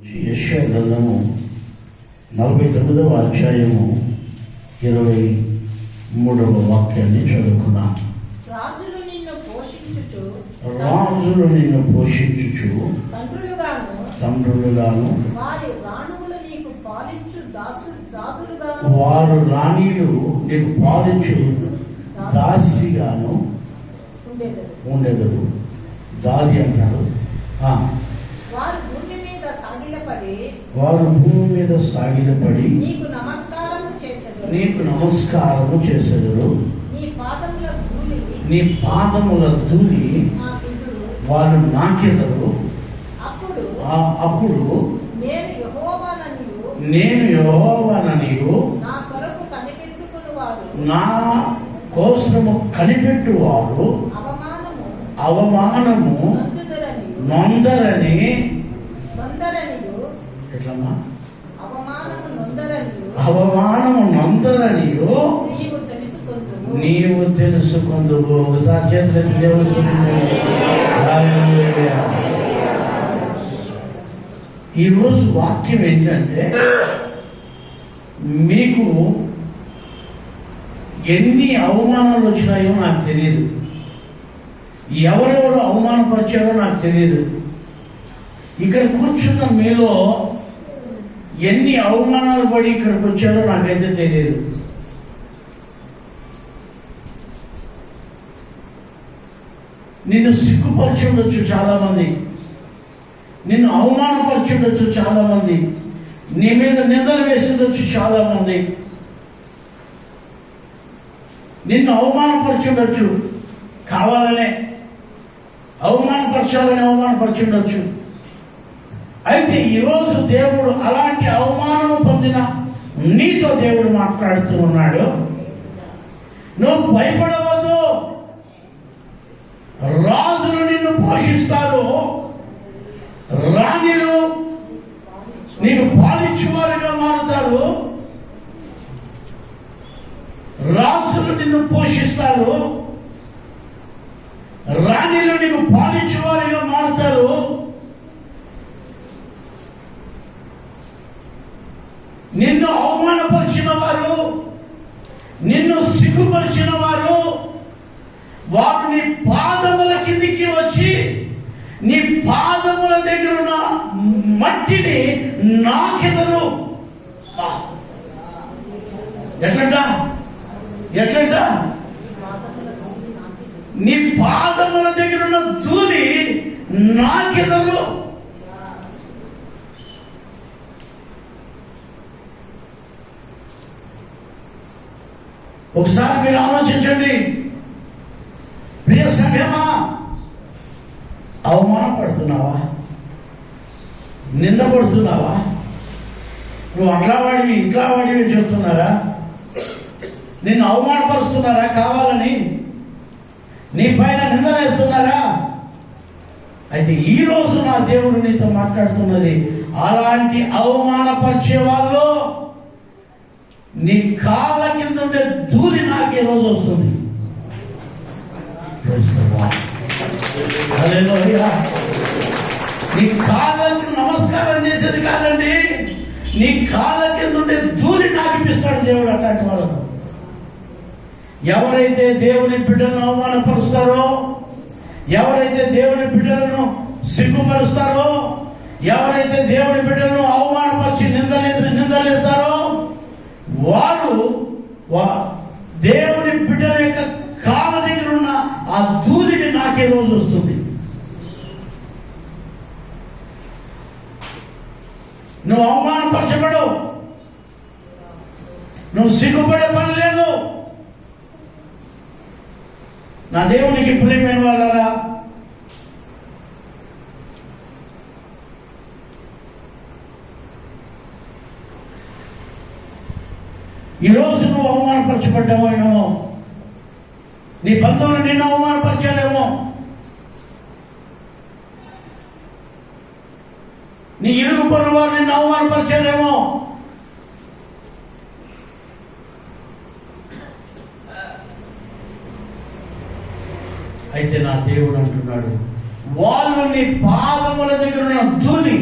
యెషయా గ్రంథము 49వ అధ్యాయము 23వ వాక్యాన్ని చదువుకున్నాం. రాజులు నిన్ను పోషించుచు తండ్రులుగాను వారు రాణీలు నీకు పాలించు దాసిగాను ఉండేదరు. దాది అంటాడు. వారు భూమి మీద సాగిలపడి నీకు నమస్కారము చేసేదరు. నీ పాదముల ధూళి వాళ్ళు నాకెదరు. అప్పుడు నేను యెహోవాననియు నా కోసము కనిపెట్టువారు అవమానము నొందరని ఎట్లమ్మా అవమానము నొందరనియు నీవు తెలుసుకుందువు. ఒకసారి చేతులెత్తి దేవుడు ఈరోజు వాక్యం ఏంటంటే, మీకు ఎన్ని అవమానాలు వచ్చినాయో నాకు తెలియదు, ఎవరెవరు అవమానపరిచారో నాకు తెలియదు. ఇక్కడ కూర్చున్న మీలో ఎన్ని అవమానాలు పడి ఇక్కడికి వచ్చారో నాకైతే తెలియదు. నిన్ను సిగ్గుపరిచి ఉండొచ్చు చాలా మంది, నిన్ను అవమానపరిచి ఉండొచ్చు చాలా మంది, నీ మీద నిందలు వేసి ఉండొచ్చు చాలా మంది, నిన్ను అవమానపరిచి ఉండొచ్చు, కావాలనే అవమానపరిచి ఉండొచ్చు. అయితే ఈరోజు దేవుడు అలాంటి అవమానం పొందిన నీతో దేవుడు మాట్లాడుతూ ఉన్నాడు. నువ్వు భయపడవద్దు. రాజులు నిన్ను పోషిస్తారు, రాణిలు నీకు పాలించువారుగా మారుతారు. రాజులు నిన్ను పోషిస్తారు, రాణిలు నీకు పాలించువారుగా మారుతారు. నిన్ను అవమానపరిచిన వారు, నిన్ను సిగ్గుపరిచిన వారు, వారు నీ పాదముల కిందికి వచ్చి నీ పాదముల దగ్గర ఉన్న మట్టిని నాకెదరు. ఎట్లంట నీ పాదముల దగ్గర ఉన్న ధూళి నాకెదరు. ఒకసారి మీరు ఆలోచించండి. ప్రియ సంఘమా, అవమానపడుతున్నావా? నిందపడుతున్నావా? నువ్వు అట్లా వాడివి ఇట్లా వాడివి చెప్తున్నారా? నిన్ను అవమానపరుస్తున్నారా? కావాలని నీ పైన నిందలేస్తున్నారా? అయితే ఈరోజు నా దేవుడు నీతో మాట్లాడుతున్నది, అలాంటి అవమానపరిచే వాళ్ళు నీ కాళ్ళ కింద ఉండే ధూళి నాకు ఈ రోజు వస్తుంది. నీ కాళ్ళకు నమస్కారం చేసేది కాదండి, నీ కాళ్ళ కింద ఉండే ధూళి నాకు ఇప్పిస్తాడు దేవుడు. అట్లాంటి వాళ్ళకు ఎవరైతే దేవుని బిడ్డలను అవమానపరుస్తారో, ఎవరైతే దేవుని బిడ్డలను సిగ్గుపరుస్తారో, ఎవరైతే దేవుని బిడ్డలను అవమానపరిచి నిందలేస్తారో, వారు దేవుని బిడ్డల యొక్క కాళ్ళ దగ్గర ఉన్న ఆ ధూళిని నాకే రోజు వస్తుంది. నువ్వు అవమానపరచబడవు, నువ్వు సిగ్గుపడే పని లేదు. నా దేవునికి ప్రియమైన వాళ్ళరా, ఈరోజు నువ్వు అవమానపరచబడ్డావేమో, నీ బంధువులు నిన్ను అవమానపరిచారేమో, నీ ఇరుగు పొరుగు వారు నిన్ను అవమానపరిచారేమో. అయితే నా దేవుడు అంటున్నాడు, వాళ్ళు నీ పాదముల దగ్గర ఉన్న ధూళి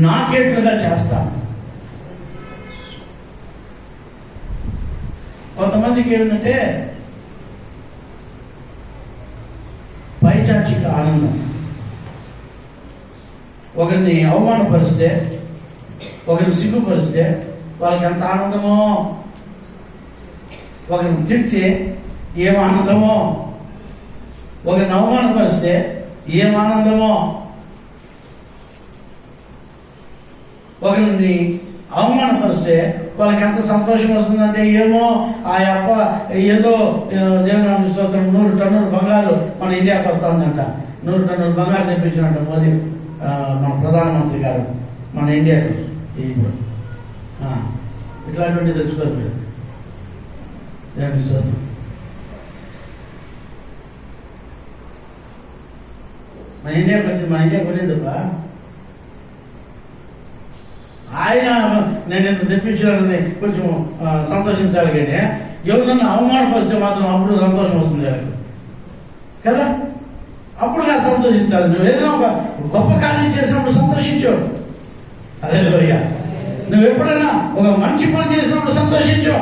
నాకేట్లుగా చేస్తాను. కొంతమందికి ఏమిటంటే పైచాచిక ఆనందం. ఒకరిని అవమానపరిస్తే, ఒకరిని సిగ్గుపరిస్తే వాళ్ళకి ఎంత ఆనందమో, ఒకరిని తిడితే ఏం ఆనందమో, ఒకరిని అవమానపరిస్తే ఏం ఆనందమో, ఒకరిని అవమానపరిస్తే వాళ్ళకి ఎంత సంతోషం వస్తుందంటే ఏమో ఆ అప్ప ఏదో దేవుని స్తోత్రం 100 టన్నుల బంగారు మన ఇండియాకి వస్తుందంట. 100 టన్నుల బంగారు తెప్పించినట్ట మోదీ మన ప్రధానమంత్రి గారు మన ఇండియాకి. ఇప్పుడు ఇట్లాంటివి తెలుసుకోరు మీరు. దేవుని స్తోత్రం. మన ఇండియాకి వచ్చింది, మన ఇండియా కొనేదిపా. ఆయన నేను ఇంత తెప్పించాలని కొంచెం సంతోషించాలి, కానీ ఎవరినన్నా అవమానపరిస్తే మాత్రం అప్పుడు సంతోషం వస్తుంది కదా. అప్పుడుగా సంతోషించాలి. నువ్వు ఏదైనా ఒక గొప్ప కార్యం చేసినప్పుడు సంతోషించు. హల్లెలూయా. నువ్వు ఎప్పుడైనా ఒక మంచి పని చేసినప్పుడు సంతోషించు.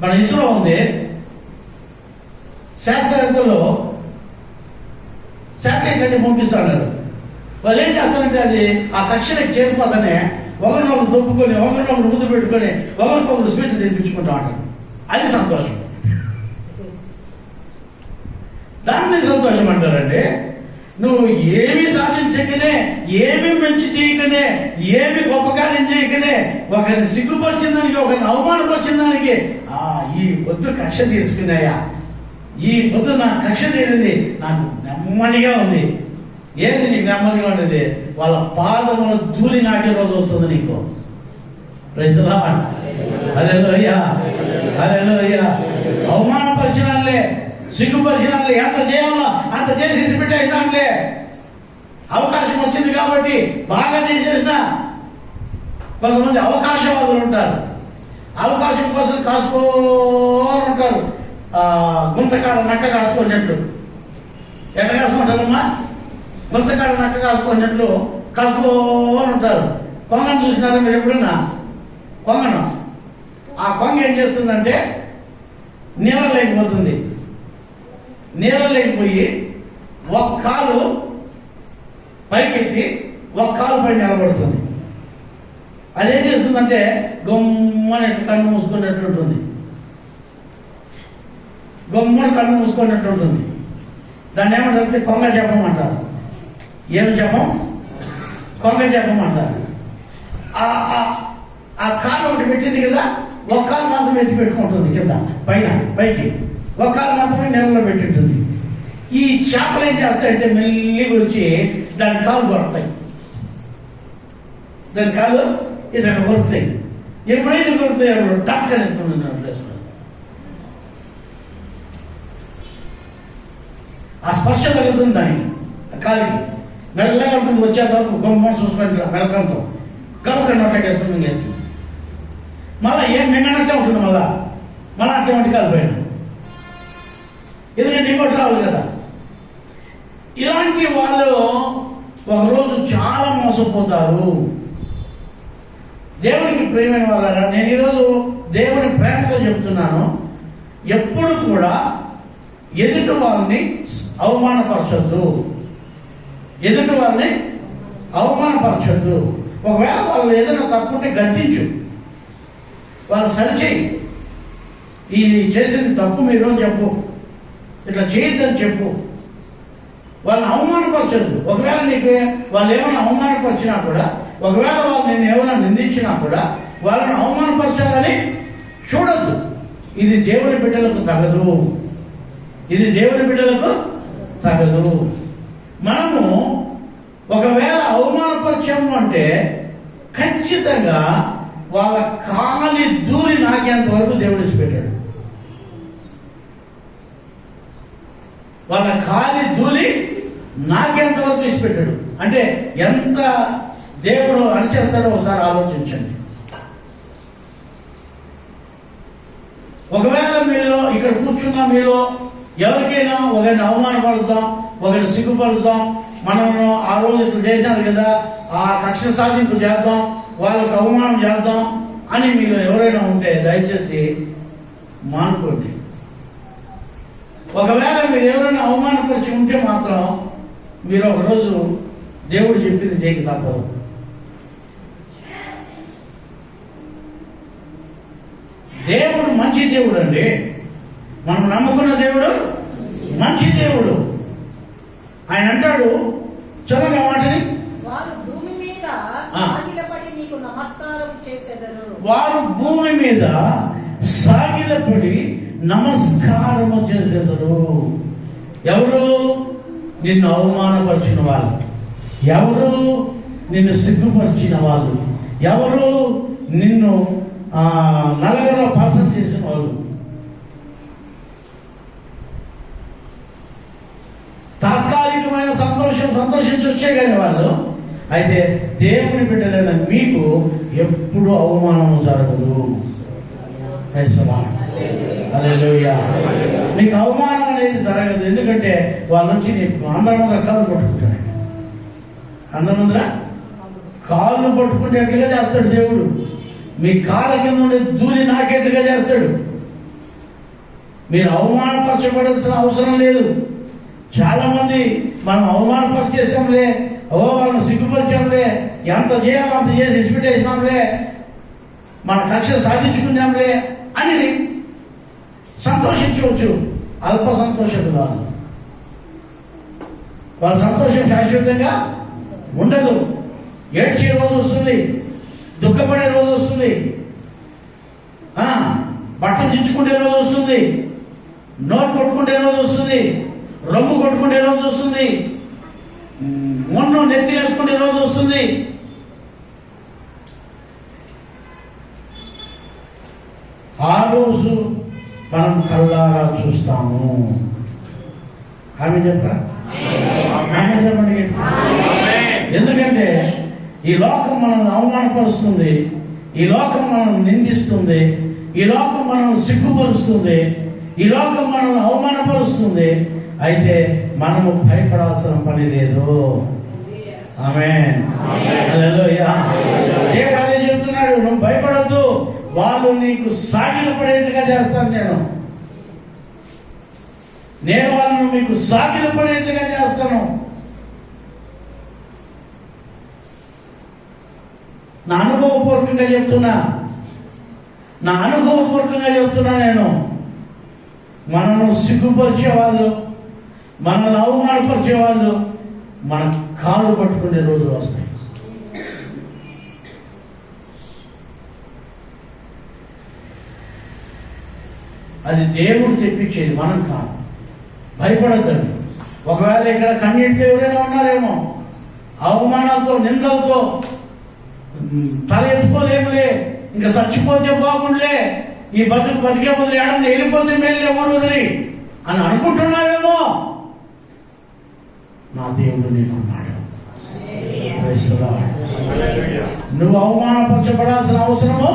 మన ఇస్రో ఉంది, శాస్త్రవేత్తలు శాటిలైట్ అన్ని పంపిస్తున్నారు. వాళ్ళు ఏం చేస్తారంటే అది ఆ కక్షలకు చేరిపోతానే ఒకరినొకరు దొప్పుకొని, ఒకరినొకరు ముద్దు పెట్టుకొని, ఒకరికొకరు స్వీట్ తినిపించుకుంటా ఉంటారు. అది సంతోషం. దాన్ని సంతోషం అంటారండి. నువ్వు ఏమి సాధించకనే, ఏమి మంచి చేయకనే, ఏమి గొప్ప కార్యం చేయకనే ఒకరిని సిగ్గుపరిచిన దానికి, ఒకరిని అవమానపరిచిన దానికి ఈ పొద్దు కక్ష తీసుకున్నాయా, ఈ పొద్దు నా కక్ష తీరింది, నాకు నెమ్మదిగా ఉంది. ఏది నీకు నెమ్మదిగా ఉండేది? వాళ్ళ పాదముల ధూళి నాకే రోజు వస్తుంది నీకు. Praise the Lord. Hallelujah, hallelujah. అవమానపరిచినాలే, సిగ్గుపరిచినాలే, ఎంత చేయాలో అంత చేసి పెట్టేసినాలే. అవకాశం వచ్చింది కాబట్టి బాగా చేసేసిన. కొంతమంది అవకాశవాదులు ఉంటారు. అవకాశం కోసం కాసుకోని ఉంటారు. గుంతకాడ నక్క కాసుకున్నట్లు. ఎట్లా కాసుకుంటారమ్మా? గుంతకాడ నక్క కాసుకున్నట్లు కాసుకోని ఉంటారు. కొంగను చూసినారా మీరు ఎప్పుడన్నా? కొంగను, ఆ కొంగ ఏం చేస్తుందంటే నీళ్ళ లేకపోతుంది. నీళ్ళ లేకపోయి ఒక కాలు పైకెత్తి ఒక కాలు పై నిలబడుతుంది. అదేం చేస్తుందంటే గమ్మని కన్ను మూసుకున్నట్టు ఉంటుంది. గమ్మని కన్ను మూసుకున్నట్టు ఉంటుంది. దాన్ని ఏమంటారు? కొంగ జపం అంటారు. ఏమి జపం? కొంగ జపం అంటారు. ఆ కాలు ఒకటి పెట్టింది కదా, ఒక కాలు మాత్రం ఎత్తి పెట్టుకుంటుంది కింద, పైన పైకి ఒక కాలు మాత్రమే నీళ్ళలో పెట్టింటుంది. ఈ చేపలు ఏం చేస్తాయంటే మెల్లిగా వచ్చి దాని కాలు కొడతాయి. దాని కాలు ఇట్లా కొరుతాయి. ఎప్పుడైతే కొరుతాయి అప్పుడు టక్ అని ఎత్తుకుంటున్నాడు ప్లేస్. ఆ స్పర్శ తగ్గుతుంది దానికి, ఆ కాలికి మెల్లగా ఉంటుంది. వచ్చేంత వరకు గొమ్మ చూసుకొని మెలకంతో గమకం నోట్లకి వేసుకుని వేస్తుంది. మళ్ళీ ఏం మింగనట్లే ఉంటుంది. మళ్ళీ అటువంటి కాలిపోయిన, ఎందుకంటే ఇంకోటి రావాలి కదా. ఇలాంటి వాళ్ళు ఒకరోజు చాలా మోసపోతారు. దేవునికి ప్రేమైన వాళ్ళారా, నేను ఈరోజు దేవుని ప్రేమతో చెప్తున్నాను. ఎప్పుడు కూడా ఎదుటి వాళ్ళని అవమానపరచొద్దు. ఎదుటి వాళ్ళని అవమానపరచొద్దు. ఒకవేళ వాళ్ళు ఏదైనా తప్పుంటే గద్దించు, వాళ్ళు సరిచేయి. ఇది చేసేది తప్పు మీరు చెప్పు, ఇట్లా చేయొద్దని చెప్పు. వాళ్ళని అవమానపరచొద్దు. ఒకవేళ నీకు వాళ్ళు ఏమైనా అవమానపరిచినా కూడా, ఒకవేళ వాళ్ళు నేను ఏమైనా నిందించినా కూడా వాళ్ళని అవమానపరచాలని చూడొద్దు. ఇది దేవుని బిడ్డలకు తగదు. ఇది దేవుని బిడ్డలకు తగదు. మనము ఒకవేళ అవమానపరిచాము అంటే ఖచ్చితంగా వాళ్ళ కాలి దూరి నాకేంత వరకు దేవుడు ఇచ్చిపెట్టాడు. వాళ్ళ కాలి దూరి నాకెంత వరకు ఇచ్చిపెట్టాడు అంటే ఎంత దేవుడు అణిచేస్తాడో ఒకసారి ఆలోచించండి. ఒకవేళ మీలో ఇక్కడ కూర్చున్న మీలో ఎవరికైనా ఒకరిని అవమానపడుతాం, ఒకరిని సిగ్గుపడుతాం, మనము ఆ రోజు ఇట్లా చేసినారు కదా, ఆ కక్ష సాధింపు చేద్దాం, వాళ్ళకు అవమానం చేద్దాం అని మీరు ఎవరైనా ఉంటే దయచేసి మానుకోండి. ఒకవేళ మీరు ఎవరైనా అవమానపరిచి ఉంటే మాత్రం మీరు ఒకరోజు దేవుడు చెప్పింది చేయక తప్పదు. దేవుడు మంచి దేవుడు అండి. మనం నమ్ముకున్న దేవుడు మంచి దేవుడు. ఆయన అంటాడు, చదవండి ఆ మాటని, వారు భూమి మీద సాగిలపడి నమస్కారము చేసేదరు. ఎవరు? నిన్ను అవమానపరిచిన వాళ్ళు, ఎవరు నిన్ను సిగ్గుపరిచిన వాళ్ళు, ఎవరు నిన్ను నలుగురిలో పాసం చేసిన వాళ్ళు. తాత్కాలికమైన సంతోషించి వచ్చే కానీ వాళ్ళు. అయితే దేవుని బిడ్డలైన మీకు ఎప్పుడు అవమానం జరగదు. హల్లెలూయా. మీకు అవమానం అనేది జరగదు. ఎందుకంటే వాళ్ళు వచ్చి అందరి ముందర కాళ్ళు పట్టుకుంటాడు. అందరి ముందర కాళ్ళు పట్టుకునేట్లుగా చేస్తాడు దేవుడు. మీ కాళ్ళ కింద ఉండే ధూళి నాకేట్లుగా చేస్తాడు. మీరు అవమానపరచబడాల్సిన అవసరం లేదు. చాలా మంది మనం అవమానపరిచేసాంలే, వాళ్ళని సిగ్గుపరిచాంలే, ఎంత చేయాలో అంత చేసి ఇసిపెట్టేసినాంలే, మన కక్ష సాధించుకున్నాంలే అని సంతోషించవచ్చు. అల్ప సంతోషం కాదు. వాళ్ళ సంతోషం శాశ్వతంగా ఉండదు. ఏడ్చే రోజు వస్తుంది, దుఃఖపడే రోజు వస్తుంది, బట్టలు దించుకునే రోజు వస్తుంది, నోరు కొట్టుకునే రోజు వస్తుంది, రొమ్ము కొట్టుకునే రోజు వస్తుంది, మొన్ను నెత్తి వేసుకునే రోజు వస్తుంది. ఆ రోజు మనం కళ్ళారా చూస్తాము. ఆమె చెప్పరా? ఆమె చెప్పండి. ఎందుకంటే ఈ లోకం మనల్ని అవమానపరుస్తుంది, ఈ లోకం మనల్ని నిందిస్తుంది, ఈ లోకం మనల్ని సిగ్గుపరుస్తుంది, ఈ లోకం మనల్ని అవమానపరుస్తుంది. అయితే మనము భయపడాల్సిన పని లేదు. ఆమేన్. హల్లెలూయా. దేవుడు అదే చెప్తున్నాడు, నువ్వు భయపడద్దు, వాళ్ళు నీకు సాగిల పడేట్టుగా చేస్తాను. నేను వాళ్ళను మీకు సాగిల పడేట్టుగా చేస్తాను. నా అనుభవపూర్వకంగా చెప్తున్నా, నేను మనను సిగ్గుపరిచే వాళ్ళు, మనల్ని అవమానపరిచే వాళ్ళు మన కాళ్ళు పట్టుకునే రోజులు వస్తాయి. అది దేవుడు తెప్పించేది, మనం కాదు. భయపడద్దండి. ఒకవేళ ఇక్కడ కన్నీటితో ఎవరైనా ఉన్నారేమో, అవమానాలతో నిందలతో తల ఎత్తుకోలేములే, ఇంకా చచ్చిపోతే బాగుండలే, ఈ బతికే బదులు ఏడన్నా వెళ్ళిపోతే మేలు ఎవరు వదిలి అని అనుకుంటున్నావేమో, నా దేవుడు నీకున్నాడు. నువ్వు అవమానపరచబడాల్సిన అవసరము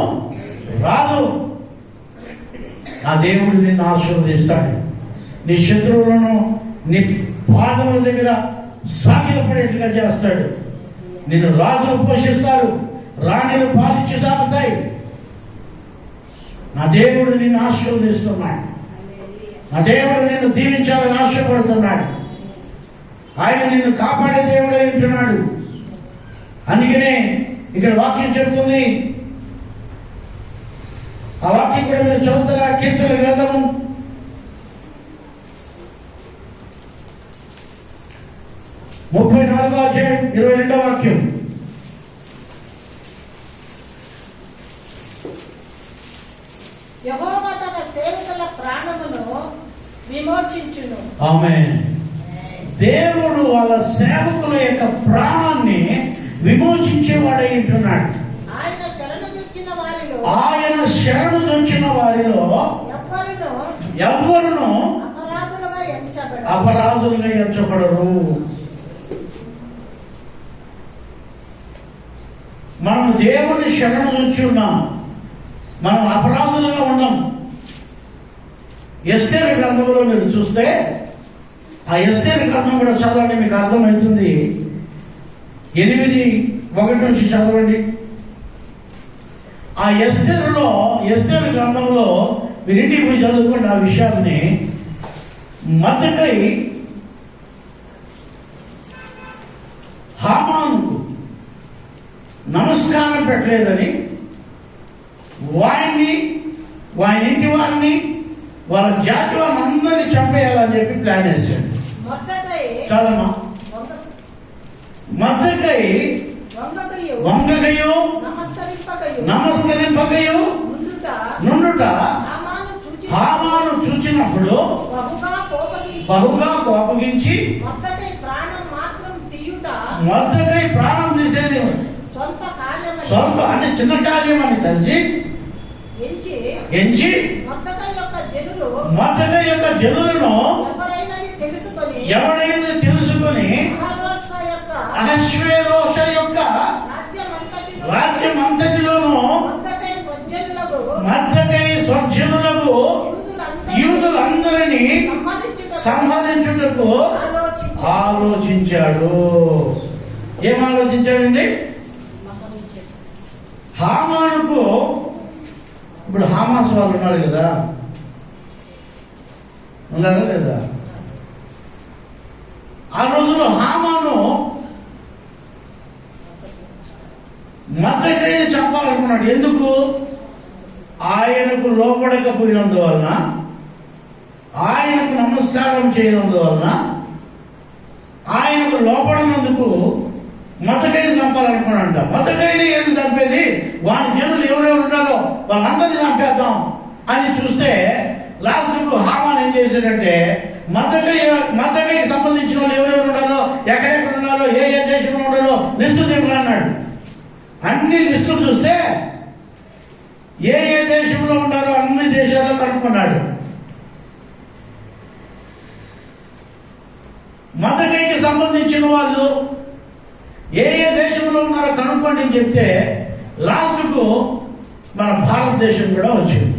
రాదు. నా దేవుడు నిన్ను ఆశీర్వదిస్తాడు. నీ శత్రువులను నీ పాదముల దగ్గర సాగిలపడేట్టుగా చేస్తాడు. నిన్ను రాజులు పోషిస్తారు, రాణిలు పాలించి సాగుతాయి. నా దేవుడు నిన్ను ఆశీర్వదిస్తున్నాడు. నా దేవుడు నిన్ను దీవించాలని ఆశపడుతున్నాడు. ఆయన నిన్ను కాపాడే దేవుడే ఉంటున్నాడు. అందుకనే ఇక్కడ వాక్యం చెబుతుంది. ఆ వాక్యం కూడా మీరు చదువుతారా? కీర్తన గ్రంథము 34వ అధ్యాయం 22వ వాక్యం. యెహోవా తన సేవకుల ప్రాణమును విమోచించును. ఆమేన్. దేవుడు వాళ్ళ సేవకుల యొక్క ప్రాణాన్ని విమోచించేవాడై ఉంటున్నాడు. ఆయన శరణు దొంచిన వారిలో ఎవ్వరును అపరాధులుగా ఎంచబడరు. మనం దేవుని శరణు దొంచి ఉన్నాం, మనం అపరాధులుగా ఉన్నాం. ఎస్తేరు గ్రంథంలో మీరు చూస్తే ఆ ఎస్తేరు గ్రంథం కూడా చదవండి, మీకు అర్థమవుతుంది. 8:1 నుంచి చదవండి. ఆ ఎస్తేరు గ్రంథంలో మీరు ఇంటికి పోయి చదువుకోండి ఆ విషయాన్ని. మొర్దెకై హామానుకు నమస్కారం పెట్టలేదని వాడిని, వాడి ఇంటి వారిని, వాళ్ళ జాతి వారిని అందరినీ చంపేయాలని చెప్పి ప్లాన్ వేశాడు. చాలమ్మా. మొర్దెకై వంగకయు నమస్కరింపకయు నుండుట హామాను చూచినప్పుడు బహుగా కోపగించి మొర్దెకై ప్రాణం తీసేది స్వల్ప అంటే చిన్న కార్యం అని తెలిసి ఎంచి మొర్దెకై యొక్క జనులను ఎవరైనా తెలుసుకొని అహష్వేరోష యొక్క రాజ్యమంతటిలోను మొర్దెకై స్వజనులకు యూదులందరినీ సంహరించుటకు ఆలోచించాడు. ఏం ఆలోచించాడండి? హామానుకు, ఇప్పుడు హామాస్ వాళ్ళు ఉన్నారు కదా, ఉన్నారా లేదా? ఆ రోజుల్లో హామాను మొర్దెకైని చంపాలనుకున్నాడు. ఎందుకు? ఆయనకు లోపడకపోయినందువలన, ఆయనకు నమస్కారం చేయనందువలన, ఆయనకు లోపడినందుకు మొర్దెకైని చంపాలనుకున్నాడంట. మొర్దెకైని ఏది చంపేది? వాడి జనులు ఎవరెవరు ఉన్నారో వాళ్ళందరినీ చంపేద్దాం అని చూస్తే లాస్ట్కు హామాన్ ఏం చేశాడంటే, మొర్దెకైకి సంబంధించిన వాళ్ళు ఎవరెవరు ఉన్నారో, ఎక్కడెక్కడ ఉన్నారో, ఏ ఏ దేశంలో ఉన్నారో లిస్టు దింపులు అన్నాడు. అన్ని లిస్టులు చూస్తే ఏ ఏ దేశంలో ఉన్నారో అన్ని దేశాల్లో కనుక్కున్నాడు. మొర్దెకైకి సంబంధించిన వాళ్ళు ఏ ఏ దేశంలో ఉన్నారో కనుక్కోండి అని చెప్తే లాస్ట్కు మన భారతదేశం కూడా వచ్చింది.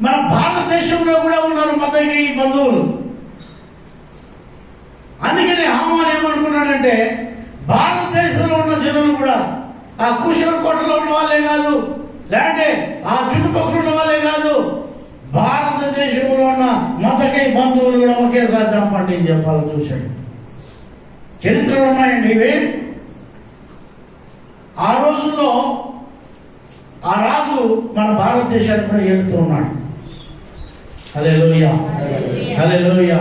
మన భారతదేశంలో కూడా ఉన్నారు మొర్దెకై బంధువులు. అందుకని హామాన్ ఏమనుకున్నాడంటే, భారతదేశంలో ఉన్న జనులు కూడా, ఆ కుషర్ కోటలో ఉన్న వాళ్ళే కాదు, లేదంటే ఆ చుట్టుపక్కల ఉన్న వాళ్ళే కాదు, భారతదేశంలో ఉన్న మొర్దెకై బంధువులు కూడా ఒకేసారి చంపండి అని చెప్పాలని చూశాడు. చరిత్రలు ఉన్నాయండి ఇవి. ఆ రోజుల్లో ఆ రాజు మన భారతదేశాన్ని కూడా ఏలుతూ ఉన్నాడు. హల్లెలూయా, హల్లెలూయా.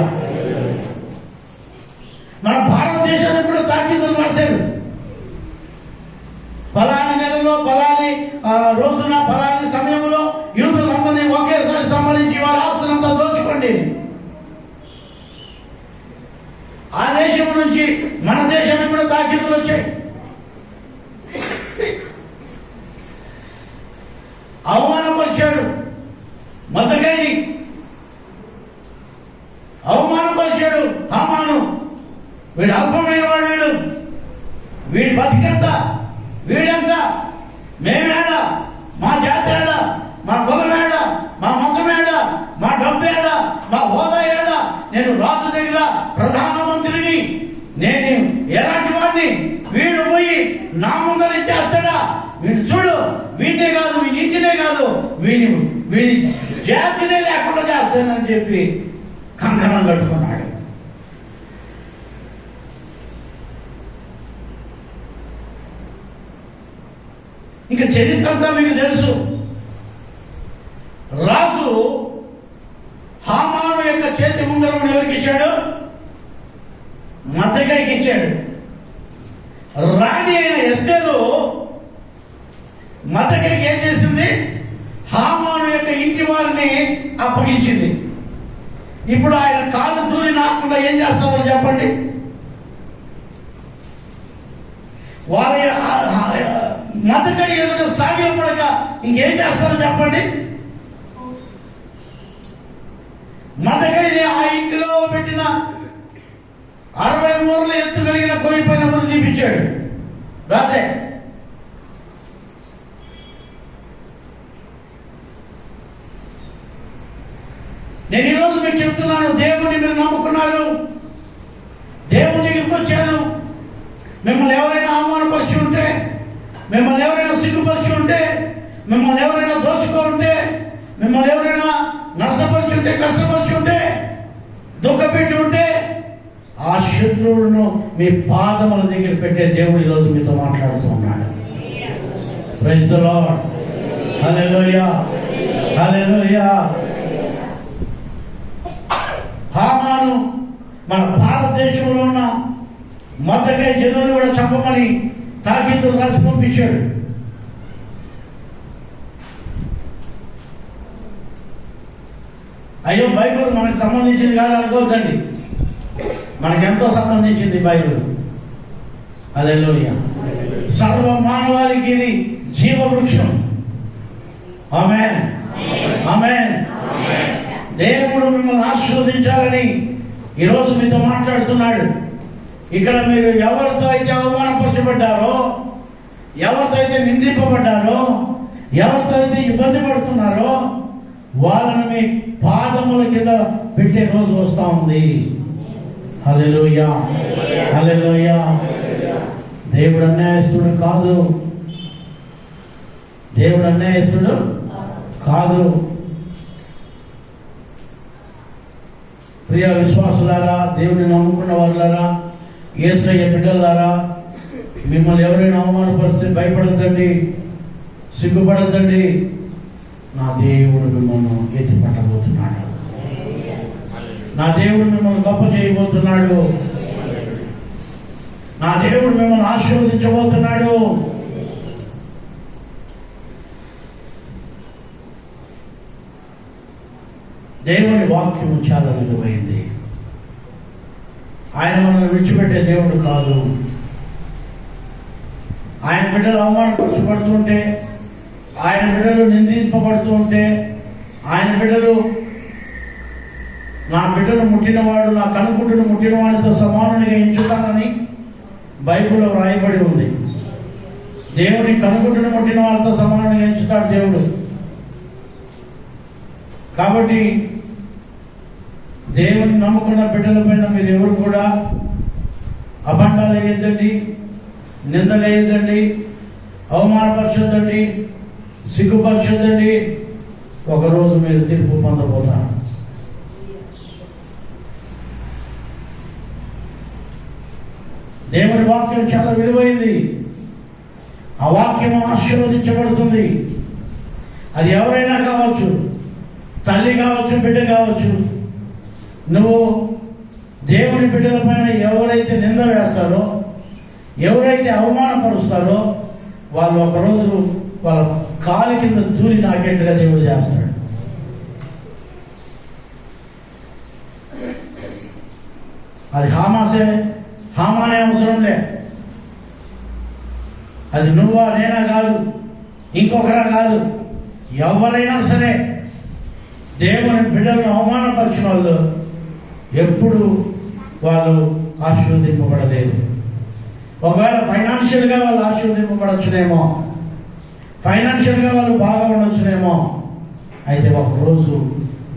మన భారతదేశాన్ని కూడా తాకీదులు రాశారు. ఫలాని నెలలో, ఫలాని రోజున, ఫలాని సమయంలో యూదులందరినీ ఒకేసారి సంహరించి వారి ఆస్తులంతా దోచుకోండి. ఆ దేశం నుంచి మన దేశానికి కూడా తాకీదులు వచ్చాయి. అవమానపరిచాడు మొర్దెకైని, అవమానపరిచాడు హామాను. వీడు అల్పమైన వాడు, వీడి బతికెంత, వీడెంత, మేమేడ, మా జాతి ఏడ, మా కులమేడ, మా మతమేడ, మా డబ్బేడ, మా హోదా ఏడ, నేను రాజు దగ్గర ప్రధానమంత్రిని, నేను ఎలాంటి వాడిని, వీడు పోయి నా ముందర ఇచ్చేస్తాడా, వీడు చూడు, వీడినే కాదు, వీడి ఇంటినే కాదు, వీడి జాతినే లేకుండా చేస్తానని చెప్పి కంకణం కట్టుకున్నాడు. ఇంకా చరిత్ర అంతా మీకు తెలుసు. రాజు హామాను యొక్క చేతి ఉంగరం ఎవరికి ఇచ్చాడు? మొర్దెకైకి ఇచ్చాడు. రాణి అయిన ఎస్తేరు మొర్దెకైకి ఏం చేసింది? హామాను యొక్క ఇంటి వారిని అప్పగించింది. ఇప్పుడు ఆయన కాలు దూరి నాకుండా ఏం చేస్తారో చెప్పండి. వారి మొర్దెకై ఎదుట సాగిల పడక ఇంకేం చేస్తారో చెప్పండి. మొర్దెకైని ఆ ఇంటిలో పెట్టిన 60 మూరల ఎత్తు కలిగిన కోయి పైన మురి తీపించాడు రాజే. నేను ఈరోజు మీకు చెప్తున్నాను, దేవుని మీరు నమ్ముకున్నారు, దేవుని దగ్గరికి వచ్చారు. మిమ్మల్ని ఎవరైనా అవమానపరిచి ఉంటే, మిమ్మల్ని ఎవరైనా సిగ్గుపరిచి ఉంటే, మిమ్మల్ని ఎవరైనా దోచుకో ఉంటే, మిమ్మల్ని ఎవరైనా నష్టపరిచి ఉంటే, కష్టపరిచి ఉంటే, దుఃఖపెట్టి ఉంటే, ఆ శత్రువులను మీ పాదముల దగ్గర పెట్టే దేవుడు ఈరోజు మీతో మాట్లాడుతూ ఉన్నాడు. Praise the Lord. Hallelujah, hallelujah. హామాను మన భారతదేశంలో ఉన్న మొదకై జనులను కూడా చంపమని తాకీదులు రాసి పంపించాడు. అయ్యో, బైబిల్ మనకు సంబంధించింది కాదు అనుకోవద్దండి, మనకెంతో సంబంధించింది బైబిల్. హల్లెలూయా. సర్వ మానవాళికి ఇది జీవవృక్షం. ఆమేన్, ఆమేన్. దేవుడు మిమ్మల్ని ఆశీర్వదించాలని ఈరోజు మీతో మాట్లాడుతున్నాడు. ఇక్కడ మీరు ఎవరితో అయితే అవమానపరచబడ్డారో, ఎవరితో అయితే నిందింపబడ్డారో, ఎవరితో అయితే ఇబ్బంది పడుతున్నారో వాళ్ళని మీ పాదముల కింద పెట్టే రోజు వస్తా ఉంది. హల్లెలూయా, హల్లెలూయా. దేవుడు అన్యాయస్తుడు కాదు, దేవుడు అన్యాయస్తుడు కాదు. ప్రియ విశ్వాసులారా, దేవుడిని నమ్ముకున్న వాళ్ళారా, యేసయ్య బిడ్డలారా, మిమ్మల్ని ఎవరైనా అవమానపరిస్తే భయపడద్దండి, సిగ్గుపడద్దండి. నా దేవుడు మిమ్మల్ని ఎత్తి పట్టబోతున్నాడు. నా దేవుడు మిమ్మల్ని గొప్ప చేయబోతున్నాడు. నా దేవుడు మిమ్మల్ని ఆశీర్వదించబోతున్నాడు. దేవుని వాక్యము చాలా విలువైంది. ఆయన మనల్ని విడిచిపెట్టే దేవుడు కాదు. ఆయన బిడ్డలు అవమానపరచబడుతుంటే, ఆయన బిడ్డలు నిందింపబడుతూ ఉంటే, ఆయన బిడ్డలు నా బిడ్డను ముట్టినవాడు నా కనుగుడ్డును ముట్టిన వాడితో సమానునిగా ఎంచుతానని బైబిల్లో రాయబడి ఉంది. దేవుని కనుగుడ్డును ముట్టిన వాళ్ళతో సమానంగా ఎంచుతాడు దేవుడు. కాబట్టి దేవుని నమ్ముకున్న బిడ్డల పైన మీరు ఎవరు కూడా అబండాలు వేయద్దండి, నిందలు వేయద్దండి, అవమానపరచొద్దండి, సిగ్గుపరచొద్దండి. ఒకరోజు మీరు తీర్పు పొందబోతారు. దేవుని వాక్యం చాలా విలువైంది. ఆ వాక్యం ఆశీర్వదించబడుతుంది. అది ఎవరైనా కావచ్చు, తల్లి కావచ్చు, బిడ్డ కావచ్చు. నువ్వు దేవుని బిడ్డల పైన ఎవరైతే నింద వేస్తారో, ఎవరైతే అవమానపరుస్తారో, వాళ్ళు ఒకరోజు వాళ్ళ కాలి కింద దూరి నాకేట్టుగా దేవుడు చేస్తాడు. అది హామానే అవసరం లే. అది నువ్వా నేనా కాదు, ఇంకొకరా కాదు, ఎవరైనా సరే దేవుని బిడ్డలను అవమానపరిచిన వాళ్ళు ఎప్పుడు వాళ్ళు ఆశీర్వదింపబడలేదు. ఒకవేళ ఫైనాన్షియల్గా వాళ్ళు ఆశీర్వదింపబడచ్చునేమో, ఫైనాన్షియల్గా వాళ్ళు బాగా ఉండొచ్చునేమో. అయితే ఒకరోజు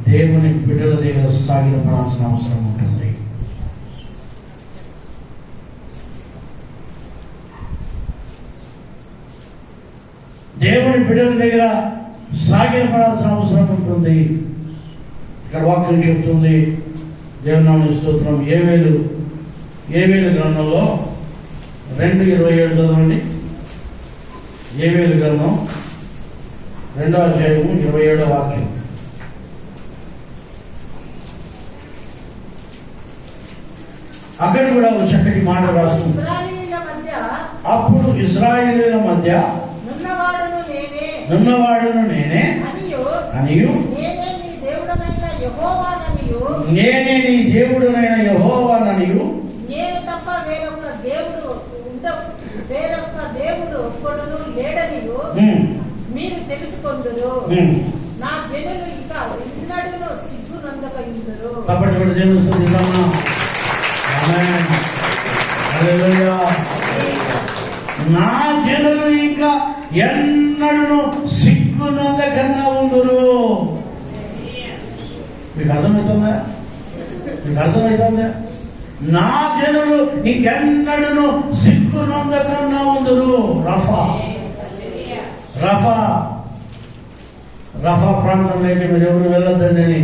దేవుని బిడ్డల దగ్గర సాగిలపడాల్సిన అవసరం ఉంటుంది. దేవుని బిడ్డల దగ్గర సాగిలపడాల్సిన అవసరం ఉంటుంది. ఇక్కడ వాక్యం చెప్తుంది, దేవుని నామమున స్తోత్రం. ఏవేలు గ్రంథంలో 2:27 చదవండి. ఏవేలు గ్రంథం 2వ అధ్యాయము 27వ వాక్యం. అక్కడ కూడా ఒక చక్కటి మాట రాస్తుంది. అప్పుడు ఇశ్రాయేలీయుల మధ్య నున్నవాడును నేనే అనియు నేనే నీ దేవుడనైన యెహోవాననియు నేను తప్ప వేరొక దేవుడు ఒక్కడును లేడనియు మీరు తెలుసుకొందురు. నా జనులు ఇక ఎన్నడూను సిగ్గునందకయుందురు. కాబట్టి కూడా దేవుని స్తుతిద్దామా. ఆమేన్, హల్లెలూయా. నా జనులు ఇంకా ఎన్నడూను సిగ్గునందకన్నా ఉందురు. మీకు అర్థమవుతుందా? మీకు అర్థమవుతుందా? నా జనులు ఇంకెన్నడను సిగ్గు నొందకన్నా ఉందరు. రఫా రఫా రఫా ప్రాంతంలోకి మీరు ఎవరు వెళ్ళొద్దండి అని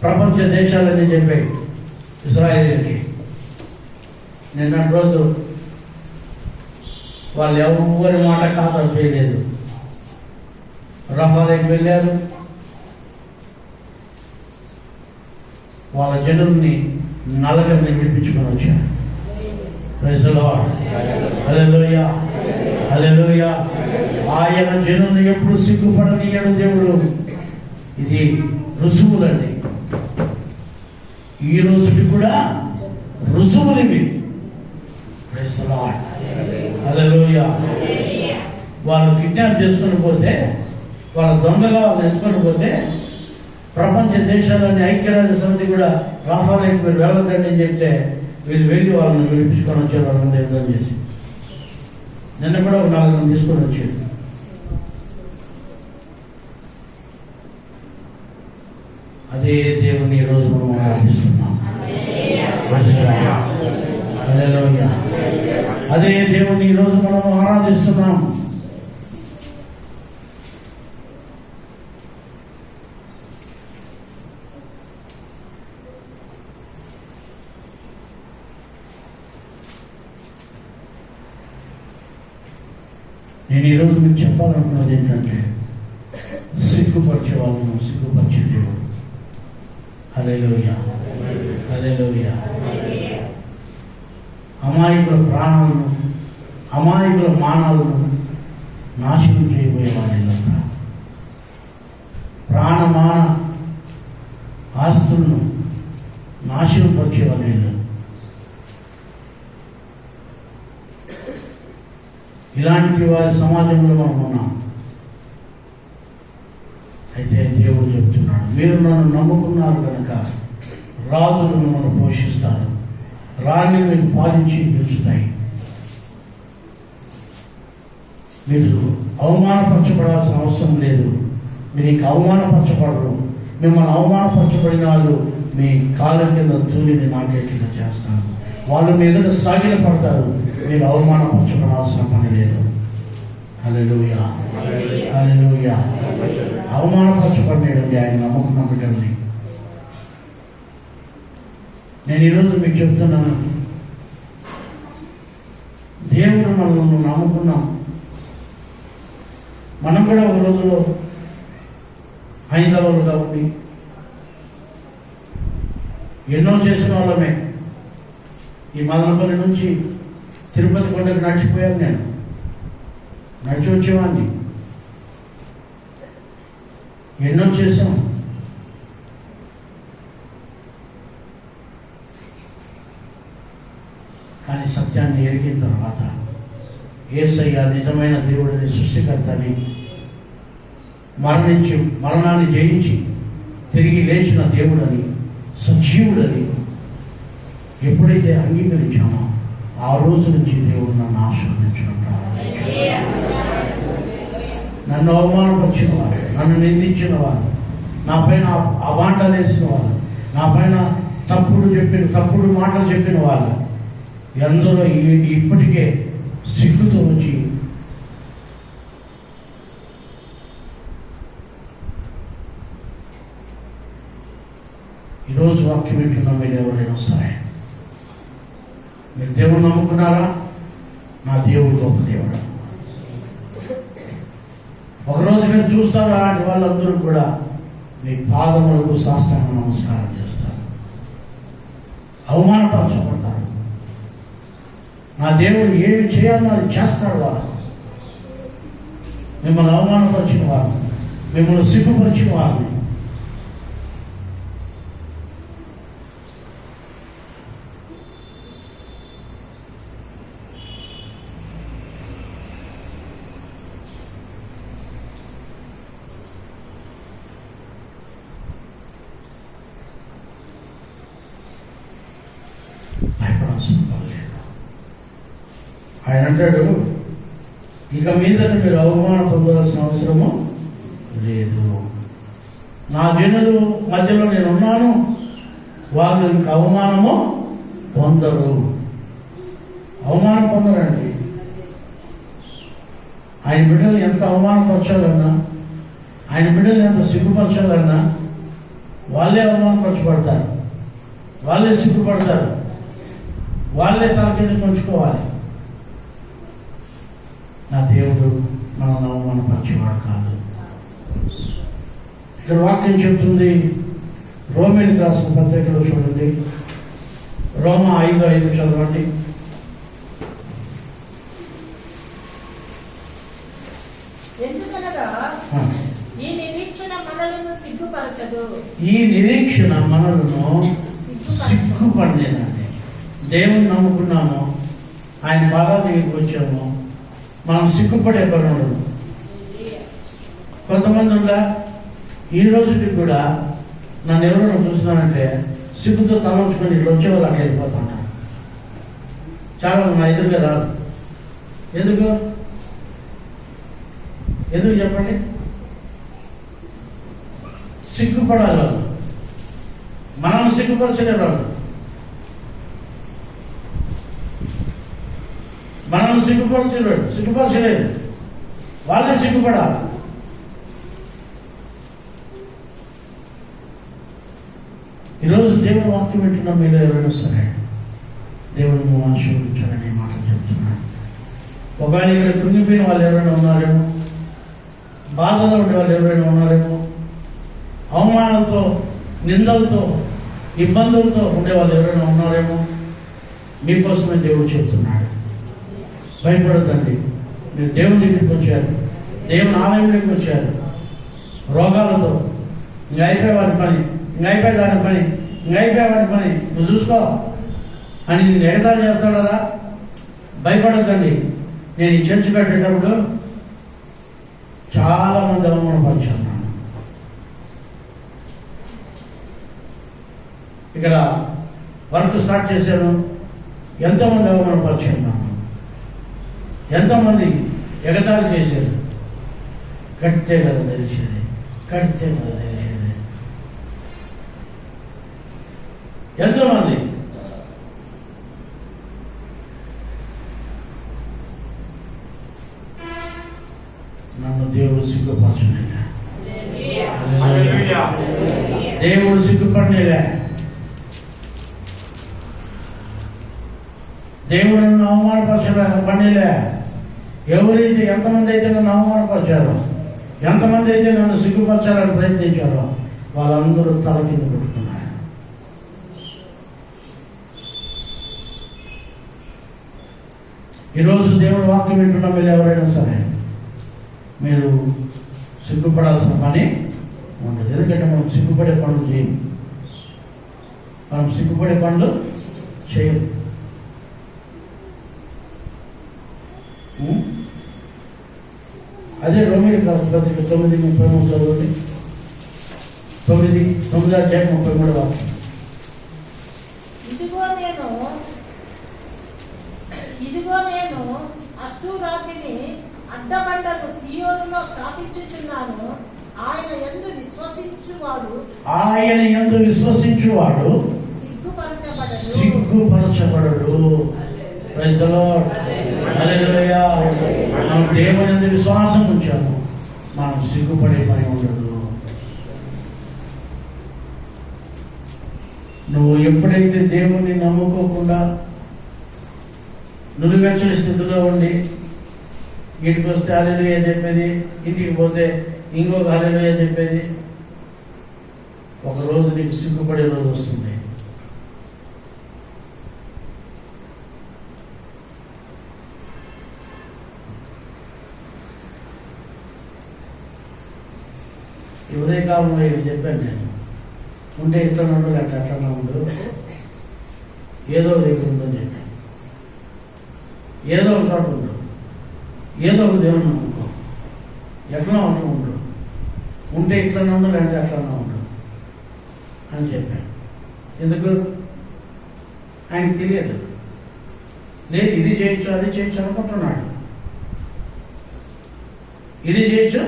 ప్రపంచ దేశాలని చెప్పాయి ఇజ్రాయేల్కి. నిన్నటి రోజు వాళ్ళు ఎవరి మాట ఖాతరు చేయలేదు. రఫాలోకి వెళ్ళారు. వాళ్ళ జనుల్ని నలగరిని విడిపించుకొని వచ్చారు. Praise the Lord. Hallelujah, hallelujah. ఆయన జనుల్ని ఎప్పుడు సిగ్గుపడనీయడు దేవుడు. ఇది రుజువులండి. ఈ రోజుకి కూడా రుజువులు ఇవి. Praise the Lord. హల్లెలూయా. వాళ్ళు కిడ్నాప్ చేసుకొని పోతే, వాళ్ళ దొంగగా వాళ్ళు ఎంచుకొని పోతే ప్రపంచ దేశాలని ఐక్యరాజ్య సమితి కూడా రాఫాలోకి మీరు వెళ్ళదండి అని చెప్తే వీళ్ళు వెళ్ళి వాళ్ళని విడిపించుకొని వచ్చారు. వాళ్ళంతా యుద్ధం చేసి నిన్న కూడా ఒక 4 మంది తీసుకొని వచ్చాడు. అదే దేవుని ఈ రోజు మనం ఆరాధిస్తున్నాం. హల్లెలూయా. అదే దేవుని ఈ రోజు మనం ఆరాధిస్తున్నాం. నేను ఈరోజు మీకు చెప్పాలనుకున్నది ఏంటంటే, సిగ్గుపరిచే వాళ్ళను సిగ్గుపరిచే దేవుడు. హల్లెలూయా, హల్లెలూయా. అమాయకుల ప్రాణాలను, అమాయకుల మానాలను నాశనం చేయబోయే వాళ్ళంతా, ప్రాణమాన ఆస్తులను నాశనం పరిచే వాళ్ళు. ఇలాంటి వారి సమాజంలో మనం ఉన్నాం. అయితే దేవుడు చెప్తున్నాడు, మీరు నన్ను నమ్ముకున్నారు కనుక రాజులు మిమ్మల్ని పోషిస్తారు, రాణిలు మీకు పాలించి పెంచుతాయి. మీరు అవమానపరచబడాల్సిన అవసరం లేదు. మీరు ఇంక అవమానపరచబడరు. మిమ్మల్ని అవమానపరచబడిన వాళ్ళు మీ కాళ్ళ కింద ధూళిని నాకే కింద చేస్తాను. వాళ్ళు మీ ఎదుట సాగిల పడతారు. మీరు అవమానపరచబడాల్సిన పని లేదు. హల్లెలూయా, హల్లెలూయా. అవమానపరచబడినండి ఆయన నమ్ముకున్న బిడ్డల్ని. నేను ఈరోజు మీకు చెప్తున్నాను, దేవుడు మనల్ని నమ్ముకున్నాం. మనం కూడా ఒక రోజులో హైందవులుగా ఉండి ఎన్నో చేసిన వాళ్ళమే. ఈ మదనపల్లి నుంచి తిరుపతి కొండకు నడిచిపోయాను. నేను నడిచి వచ్చేవాడిని. ఎన్నో చేశాం. కానీ సత్యాన్ని ఎరిగిన తర్వాత యేసయ్య నిజమైన దేవుడిని, సృష్టికర్తని, మరణాన్ని జయించి తిరిగి లేచిన దేవుడని, సజీవుడని ఎప్పుడైతే అంగీకరించామో ఆ రోజు నుంచి దేవుడు నన్ను ఆశీర్వదించడం ప్రారంభించాడు. నన్ను అవమానపరిచిన వారు, నన్ను నిందించిన వారు, నా పైన అవాంటలు వేసిన వారు, నా పైన తప్పుడు మాటలు చెప్పిన వాళ్ళు ఎందరో ఇప్పటికే సిగ్గుతో వచ్చి ఈరోజు వాక్యం వింటున్నా. మీరు ఎవరైనా సరే, మీరు దేవుడు నమ్ముకున్నారా? నా దేవుడు గొప్ప దేవుడు. ఒకరోజు మీరు చూస్తారా అలాంటి వాళ్ళందరూ కూడా మీ పాదములకు సాష్టాంగ నమస్కారం చేస్తారు, అవమానపరచబడతారు. నా దేవుడు ఏమి చేయాలో అది చేస్తాడు. వాళ్ళు మిమ్మల్ని అవమానపరిచిన వారు, మిమ్మల్ని సిగ్గుపరిచిన వారిని భయపడాల్సిన పని లేదు. ఆయన అంటాడు, ఇక మీదట మీరు అవమానం పొందవలసిన అవసరము లేదు. నా జనులు మధ్యలో నేను ఉన్నాను, వాళ్ళు ఇంక అవమానము పొందరు. అవమానం పొందరండి. ఆయన బిడ్డలు ఎంత అవమానపరచాలన్నా, ఆయన బిడ్డలు ఎంత సిగ్గుపరచాలన్నా వాళ్ళే అవమానపరచబడతారు, వాళ్ళే సిగ్గుపడతారు, వాళ్ళే తల కింద కొంచుకోవాలి. నా దేవుడు మనల్ని అవమానపరిచేవాడు కాదు. ఇక్కడ వాక్యం చెప్తుంది, రోమీయులకు రాసిన పత్రికలో చూడండి, రోమా 5:5 చదవండి. ఎందుకనగా ఈ నిరీక్షణ మనలను సిగ్గుపరచదు. ఈ నిరీక్షణ మనలను సిగ్గుపడలేదండి. దేవుని నమ్ముకున్నాము, ఆయన పాదాల దగ్గరికి వచ్చాము, మనం సిగ్గుపడే పని ఉండదు. కొంతమంది ఉన్నా ఈ రోజుకి కూడా నన్ను ఎవరైనా చూస్తున్నానంటే సిగ్గుతో తలంచుకొని ఇట్లా వచ్చే వాళ్ళు అట్లా వెళ్ళిపోతున్నారు. చాలా నా ఎదురుగా రాదు. ఎందుకు చెప్పండి? సిగ్గుపడాలి వాళ్ళు, మనం సిగ్గుపరచలేరు వాళ్ళు, మనం సిగ్గుపరచలేదు, వాళ్ళే సిగ్గుపడాలి. ఈరోజు దేవుడు వాక్యం వింటున్న మీరు ఎవరైనా సరే దేవుడు ఆశీర్వదించాలని మాటలు చెప్తున్నాడు. ఒకవేళ ఇక్కడ కృంగిపోయిన వాళ్ళు ఎవరైనా ఉన్నారేమో, బాధలో ఉండే వాళ్ళు ఎవరైనా ఉన్నారేమో, అవమానాలతో, నిందలతో, ఇబ్బందులతో ఉండేవాళ్ళు ఎవరైనా ఉన్నారేమో, మీకోసమే దేవుడు చెప్తున్నాడు. భయపడద్దండి. మీరు దేవుని దగ్గరికి వచ్చారు, దేవుని ఆలయంలోకి వచ్చారు. రోగాలతో ఇంకా అయిపోయేవాడి పని, ఇంకా అయిపోయేదాని పని, ఇంకా అయిపోయేవాడి పని నువ్వు చూసుకో అని నేను ఎగతాళి చేస్తాడరా? భయపడద్దండి. నేను ఈ చర్చ్ కట్టేటప్పుడు చాలా మంది అవమానపరిచాను. ఇక్కడ వర్క్ స్టార్ట్ చేశాను, ఎంతోమంది అవమానపరిచాను, ఎంతోమంది ఎగతాళి చేశారు. కడితే కదా తెలిసేది, ఎంతోమంది. నన్ను దేవుడు సిగ్గుపరచలేదా? దేవుడు సిగ్గుపడలేదా? దేవుడు నన్ను అవమానపరచలే. ఎవరైతే ఎంతమంది అయితే నన్ను అవమానపరిచారో, ఎంతమంది అయితే నన్ను సిగ్గుపరచాలని ప్రయత్నించారో వాళ్ళందరూ తల కింద పెట్టుకున్నారు. ఈరోజు దేవుడు వాక్యం వింటున్న మీరు ఎవరైనా సరే మీరు సిగ్గుపడాల్సిన పని ఉండదు. ఎందుకంటే మనం సిగ్గుపడే పనులు చేయం, చేయం. అదే రోమీయులకు రాసిన పత్రిక 9:33 చదవండి. 9:33 వాక్యం. ఇదిగో నేను అష్టురాతిని అడ్డబండను సీయోనులో స్థాపించుచున్నాను. ఆయన యందు విశ్వసించువాడు సిగ్గుపరచబడడు. Praise the Lord. హల్లెలూయా. మనం దేవుని యందు విశ్వాసం ఉంచాము, మనం సిగ్గుపడే పని ఉండదు. నువ్వు ఎప్పుడైతే దేవుణ్ణి నమ్ముకోకుండా నులివెచ్చని స్థితిలో ఉండి ఇంటికి వస్తే హల్లెలూయా చెప్పేది, ఇంటికి పోతే ఇంకొక హల్లెలూయా చెప్పేది, ఒకరోజు నీకు సిగ్గుపడే రోజు వస్తుంది. ఈ ఉదయకాలంలో ఇది చెప్పాను నేను. ఉంటే ఇట్లా ఉండు, అట్లా ఉండు, ఏదో దగ్గర ఉందని చెప్పాను. ఏదో ఒక చోట ఉండు, ఏదో ఒక దేవుని నమ్ముకో, ఎట్లా ఉండు, ఉంటే ఇట్లా ఉండు, లేదంటే అట్లా ఉండు అని చెప్పాను. ఎందుకు? ఆయనకు తెలియదు. లేదు ఇది చేయొచ్చు, అది చేయొచ్చు అనుకుంటున్నాడు. ఇది చేయొచ్చు,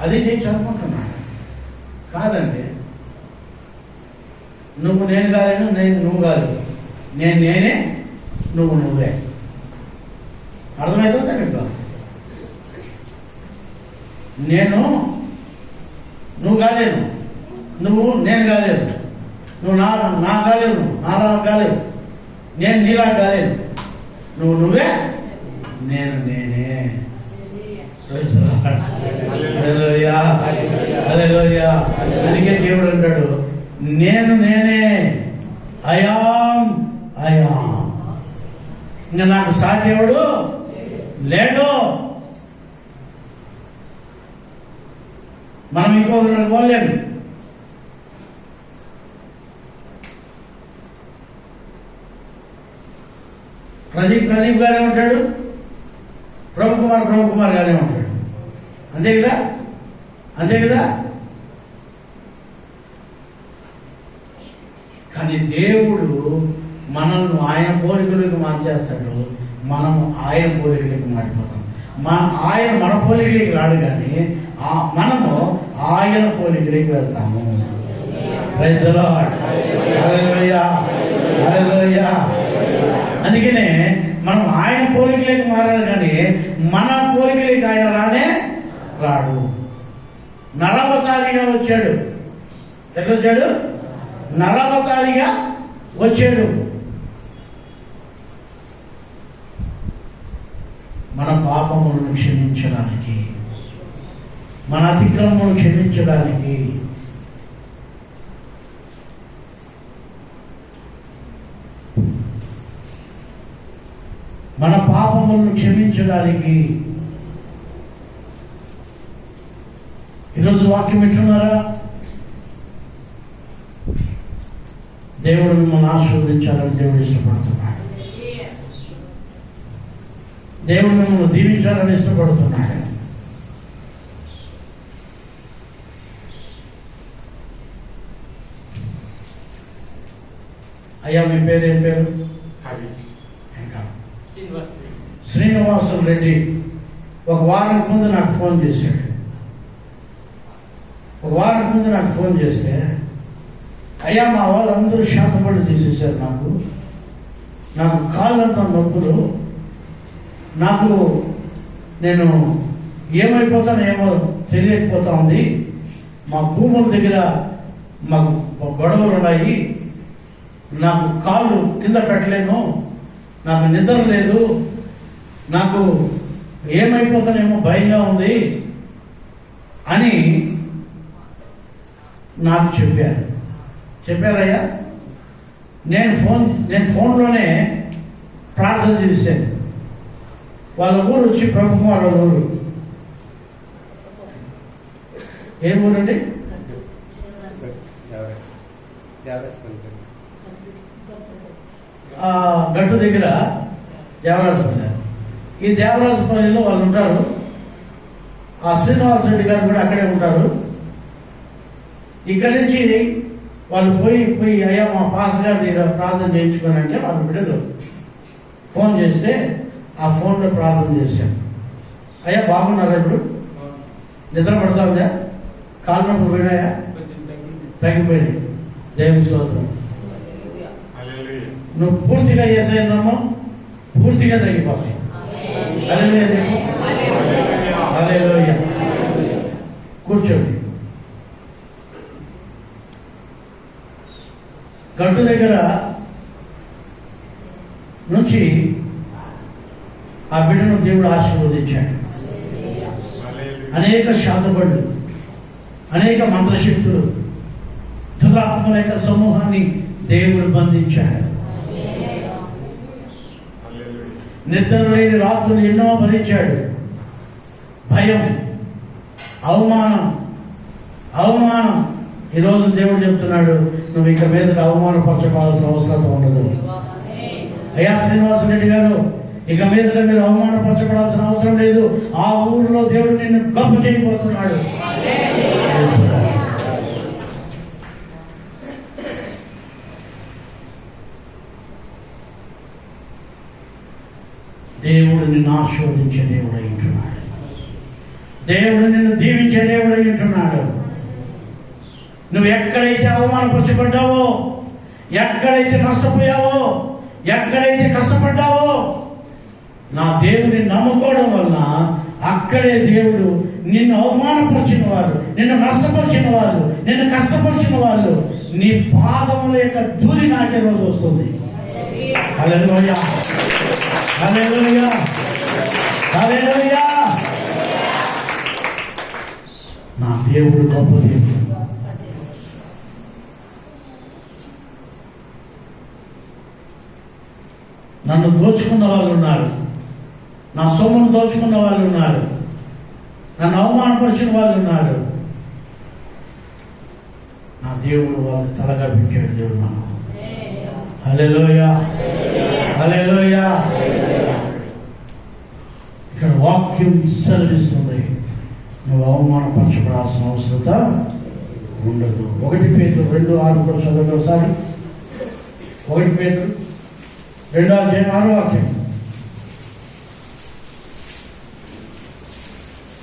అది చేయొచ్చు అనుకుంటున్నాడు. కాదండి, నువ్వు నేను కాలేను, నేను నువ్వు కాలేదు, నేను నేనే, నువ్వు నువ్వే. అర్థమవుతుందా మీకు? నేను నువ్వు కాలేను, నువ్వు నేను కాలేను, నువ్వు నా కాలేవు, నాలా కాలేవు, నేను నీలా కాలేను, నువ్వు నువ్వే, నేను నేనే. హల్లెలూయా, హల్లెలూయా. అందుకే దేవుడు అంటాడు, నేను నేనే, అయాం అయాం. ఇంకా నాకు సాటి ఎవడు లేడు. మనం ఇంకొకరిని పోలేము. ప్రదీప్ గానే ఉంటాడు, ప్రభు కుమార్ గానే ఉంటాడు. అంతే కదా. కానీ దేవుడు మనల్ని ఆయన పోలికలకు మార్చేస్తాడు, మనం ఆయన పోలికలకు మారిపోతాం. ఆయన మన పోలికలకి రాడు, కానీ మనము ఆయన పోలికలకి వెళ్తాము. Praise the Lord. Hallelujah, hallelujah. అందుకనే మనం ఆయన పోలికలకి మారాలి, కానీ మన పోలికలకి ఆయన రాడు. నరవతారిగా వచ్చాడు. ఎట్లా వచ్చాడు? నరవతారిగా వచ్చాడు. మన పాపములను క్షమించడానికి, మన అతిక్రమములను క్షమించడానికి. మన పాపములను క్షమించడానికి. ఈరోజు వాక్యం వింటున్నారా? దేవుడు మిమ్మల్ని ఆశీర్వదించాలని దేవుడు ఇష్టపడుతున్నాడు. దేవుడు మిమ్మల్ని దీవించాలని ఇష్టపడుతున్నాడు. అయ్యా, మీ పేరు ఏం పేరు? శ్రీనివాసులు రెడ్డి. ఒక వారం ముందు నాకు ఫోన్ చేస్తే, అయ్యా మా వాళ్ళందరూ శాతపడి తీసేశారు, నాకు కాళ్ళంతా నొప్పులు, నేను ఏమైపోతానేమో తెలియకపోతా ఉంది, మా భూముల దగ్గర మాకు గొడవలు ఉన్నాయి, నాకు కాళ్ళు కింద పెట్టలేను, నాకు నిద్ర లేదు, నాకు ఏమైపోతానేమో భయంగా ఉంది అని నాకు చెప్పారయ్యా. నేను ఫోన్లోనే ప్రార్థన చేశాను. వాళ్ళ ఊరు వచ్చి ప్రభు కుమార్ వాళ్ళ ఊరు. ఏం ఊరండి? గట్టు దగ్గర దేవరాజపల్లి. ఈ దేవరాజపల్లిలో వాళ్ళు ఉంటారు. ఆ శ్రీనివాస రెడ్డి గారు కూడా అక్కడే ఉంటారు. ఇక్కడి నుంచి వాళ్ళు పోయి అయ్యా మా పాస్టర్ గారి దగ్గర ప్రార్థన చేయించుకోనంటే వాళ్ళు బిడ్డలు ఫోన్ చేస్తే ఆ ఫోన్లో ప్రార్థన చేశాను. అయ్యా బాగున్నారా? ఇప్పుడు నిద్ర పడతా ఉందా? కాళ్ళు నొప్పులు పోయినాయా? తగ్గిపోయినాయి. దేవుని స్తోత్రం. నువ్వు పూర్తిగా చేసాయన్నామో పూర్తిగా తగ్గిపోతాయి. హల్లెలూయా చెప్పు. హల్లెలూయా. కూర్చోండి. గట్టు దగ్గర నుంచి ఆ బిడ్డను దేవుడు ఆశీర్వదించాడు. అనేక శాతబడులు, అనేక మంత్రశక్తులు, దురాత్మల యొక్క సమూహాన్ని దేవుడు బంధించాడు. నిద్ర లేని రాత్రులు ఎన్నో భరించాడు. భయం, అవమానం. ఈరోజు దేవుడు చెప్తున్నాడు, నువ్వు ఇక మీద అవమానపరచబడాల్సిన అవసరం ఉండదు. అయ్యా శ్రీనివాసరెడ్డి గారు, ఇక మీద మీరు అవమానపరచబడాల్సిన అవసరం లేదు. ఆ ఊరిలో దేవుడు నిన్ను గొప్ప చేయబోతున్నాడు. దేవుడు నిన్ను ఆశీర్వదించే దేవుడు అయి ఉంటున్నాడు. దేవుడు నిన్ను దీవించే దేవుడు అయి ఉంటున్నాడు. నువ్వు ఎక్కడైతే అవమానపరచబడ్డావో, ఎక్కడైతే నష్టపోయావో, ఎక్కడైతే కష్టపడ్డావో, నా దేవుని నమ్ముకోవడం వలన అక్కడే దేవుడు నిన్ను అవమానపరిచిన వారు, నిన్ను నష్టపరిచిన వాళ్ళు, నిన్ను కష్టపరిచిన వాళ్ళు నీ పాదముల యొక్క ధూళి నాకే రోజు వస్తుంది. హల్లెలూయా, హల్లెలూయా, హల్లెలూయా. నా దేవుడు గొప్ప దేవుడు. నన్ను దోచుకున్న వాళ్ళు ఉన్నారు, నా సొమ్మును దోచుకున్న వాళ్ళు ఉన్నారు, నన్ను అవమానపరిచిన వాళ్ళు ఉన్నారు. నా దేవుడు వాళ్ళకి తలగా పెట్టాడు దేవుడు నాకు. హల్లెలూయా, హల్లెలూయా. ఇక్కడ వాక్యం సెలవిస్తుంది, నువ్వు అవమానపరచబడాల్సిన అవసరత ఉండదు. 1 పేతురు 2:6 కూడా చదవండి ఒకసారి. 1 పేతురు 2:6 వాక్యం.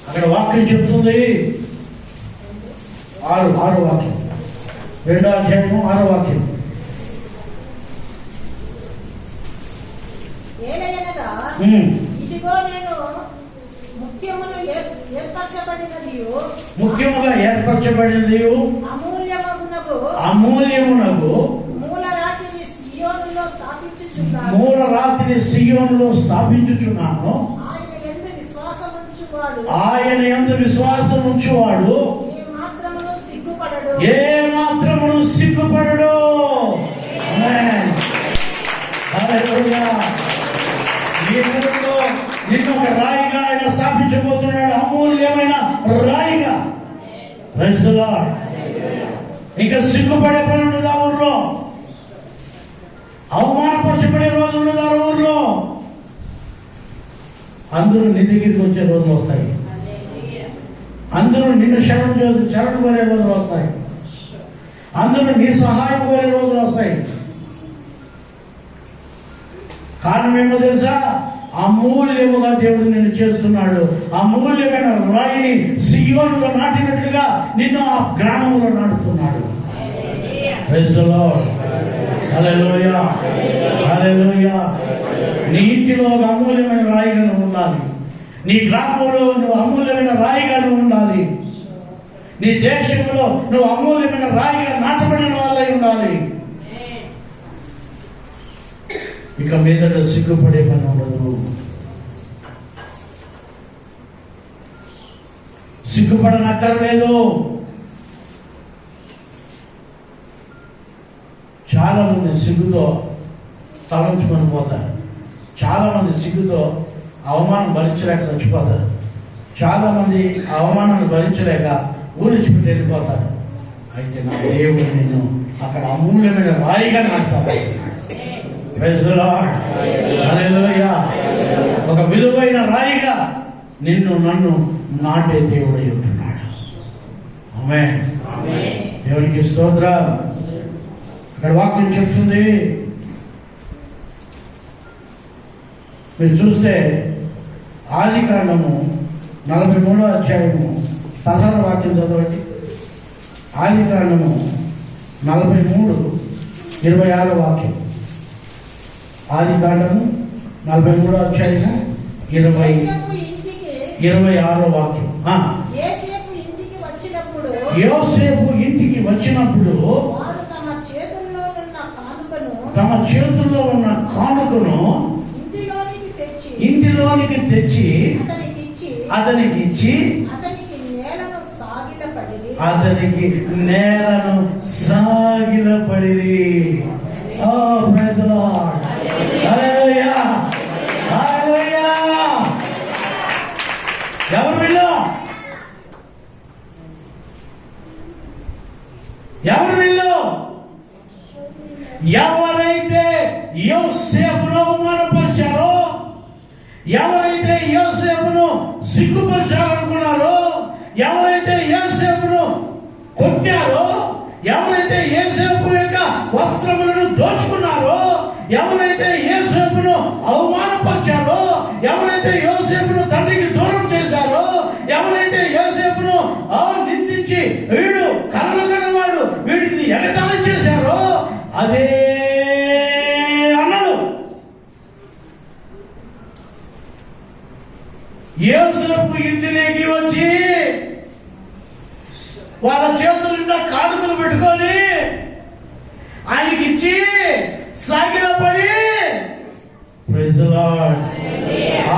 అక్కడ వాక్యం చెప్తుంది, 6 వాక్యం, 2:6 వాక్యం. ఇదిగో నేను ముఖ్యముగా ఏర్పరచబడినది అమూల్యమునగు మూల రాత్రిని సియోనులో స్థాపించుచున్నాను. ఆయన యందు విశ్వాసం ఉంచువాడు ఏ మాత్రమును సిగ్గుపడడు. నిన్ను ఒక రాయిగా ఆయన స్థాపించబోతున్నాడు, అమూల్యమైన రాయిగా. Praise the Lord. ఇంకా సిగ్గుపడే పని ఉండదు ఆ ఊర్లో, అవమానపరచబడే రోజు ఉండదు ఆ ఊర్లో. అందరూ నీ దగ్గరికి వచ్చే రోజులు వస్తాయి, అందరూ నిన్ను శరణు కోరే రోజులు వస్తాయి, అందరూ నీ సహాయం కోరే రోజులు వస్తాయి. కారణం ఏమో తెలుసా? అమూల్యముగా దేవుడు నిన్ను చేస్తున్నాడు. అమూల్యమైన రాయిని సియోనులో నాటినట్లుగా నిన్ను ఆ గ్రామంలో నాటుతున్నాడు. Praise the Lord. Hallelujah, hallelujah. నీ ఇంటిలో ఒక అమూల్యమైన రాయిగా నువ్వు ఉండాలి, నీ గ్రామంలో నువ్వు అమూల్యమైన రాయిగా నువ్వు ఉండాలి, నీ దేశంలో నువ్వు అమూల్యమైన రాయిగా నాటబడిన వాళ్ళై ఉండాలి. ఇక మీదట సిగ్గుపడే పని ఉండదు, సిగ్గుపడనక్కర్లేదు. చాలా మంది సిగ్గుతో తలంచుకొని పోతారు, చాలా మంది సిగ్గుతో అవమానం భరించలేక చచ్చిపోతారు, చాలా మంది అవమానాన్ని భరించలేక ఊరిచిపెట్టి వెళ్ళిపోతారు. అయితే నా దేవుడు నిన్ను అక్కడ అమూల్యమైన రాయిగా నాటుతాడు. Praise the Lord. హల్లెలూయా. ఒక విలువైన రాయిగా నిన్ను నన్ను నాటే దేవుడై ఉంటున్నాడు. ఆమేన్. దేవునికి స్తోత్రం. అక్కడ వాక్యం చెప్తుంది, మీరు చూస్తే ఆదికాండము 43వ అధ్యాయము 16వ వాక్యం చదవండి. ఆదికాండము 43:26 వాక్యం. ఆదికాండము 43వ అధ్యాయము 26వ వాక్యం. యోసేపు ఇంటికి వచ్చినప్పుడు తమ చేతుల్లో ఉన్న కానుకను ఇంటిలోనికి తెచ్చి అతనికి ఇచ్చి అతనికి నేలను సాగిలపడిరి. ఓ ప్రైజ్ ది లార్డ్. హల్లెలూయా, హల్లెలూయా. ఎవరు వీళ్ళు? ఎవరు వీళ్ళు? ఎవరైతే యోసేపును అవమానపరిచారో, ఎవరైతే యోసేపును సిగ్గుపరచాలనుకున్నారో, ఎవరైతే యోసేపును కొట్టారో, ఎవరైతే యోసేపు యొక్క వస్త్రములను దోచుకున్నారో, ఎవరైతే యోసేపును అవమానపరిచారో, ఎవరైతే యోసేపును తండ్రికి దూరం చేశారో, ఎవరైతే యోసేపును నిందించి వీడు కలలు కన్నవాడు, యోసేపు ఇంటిలోకి వచ్చి వాళ్ళ చేతుల నిండా కానుకలు పెట్టుకొని ఆయనకి ఇచ్చి సాగిలపడి ప్రైజ్ ది లార్డ్,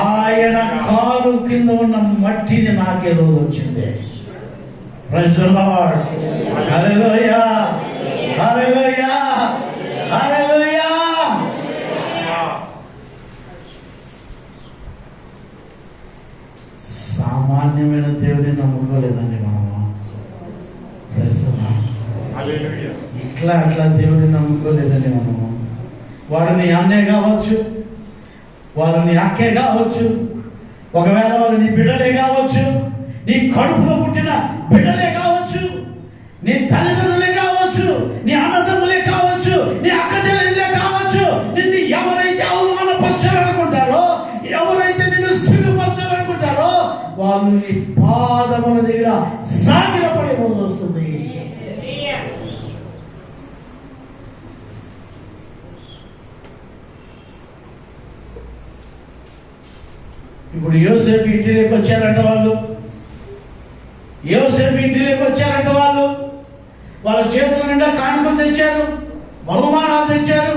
ఆయన కాలు కింద ఉన్న మట్టిని నాకే రోజు వచ్చింది. ప్రైజ్ ది లార్డ్, హల్లెలూయా, హల్లెలూయా, హల్లెలూయా. సామాన్యమైన దేవుని నమ్ముకోలేదండి మనము. ప్రైజ్ ది లార్డ్, అట్లా దేవుడిని నమ్ముకోలేదండి మనము. వాడు నీ అన్నే కావచ్చు, వాళ్ళు నీ అక్కే కావచ్చు, ఒకవేళ వాళ్ళు నీ బిడ్డలే కావచ్చు, నీ కడుపులో పుట్టిన బిడ్డలే కావచ్చు, నీ తల్లిదండ్రులే కావచ్చు, నీ అన్నదమ్ములే కావచ్చు, నీ అక్క చెల్లెళ్ళే కావచ్చు. నిన్ను ఎవరైతే అవమానపరచాలనుకుంటారో, ఎవరైతే నిన్ను సిగ్గుపరచాలనుకుంటారో, వాళ్ళు నీ పాదముల దగ్గర సాగిలపడే రోజు వస్తుంది. ఇప్పుడు యోసేపు ఇంటిలోకి వచ్చారంట వాళ్ళు. యోసేపు ఇంటిలోకి వచ్చారంట వాళ్ళు. వాళ్ళ చేతుల నిండా కానుకలు తెచ్చారు, బహుమానాలు తెచ్చారు.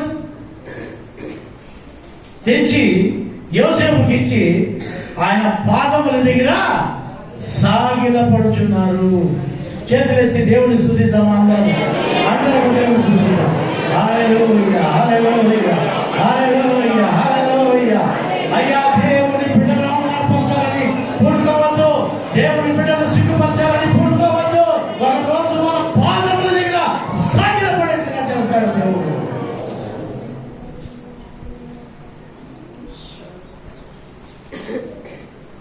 తెచ్చి యోసేపుకి ఇచ్చి ఆయన పాదముల దగ్గర సాగిలపడుచున్నారు. చేతులెత్తి దేవుని స్తుతిద్దాం అందరం, అందరం దేవుని స్తుతిద్దాం. హల్లెలూయా, హల్లెలూయా, హల్లెలూయా, హల్లెలూయా. అయ్యా, దేవుని బిడ్డలను అవమానపరచాలని పూనుకోవద్దు, దేవుని బిడ్డలను సిగ్గుపరచాలని పూనుకోవద్దు. ఒక రోజు మన పాదముల దగ్గర సాగిలపడేట్టుగా చేస్తాడు దేవుడు.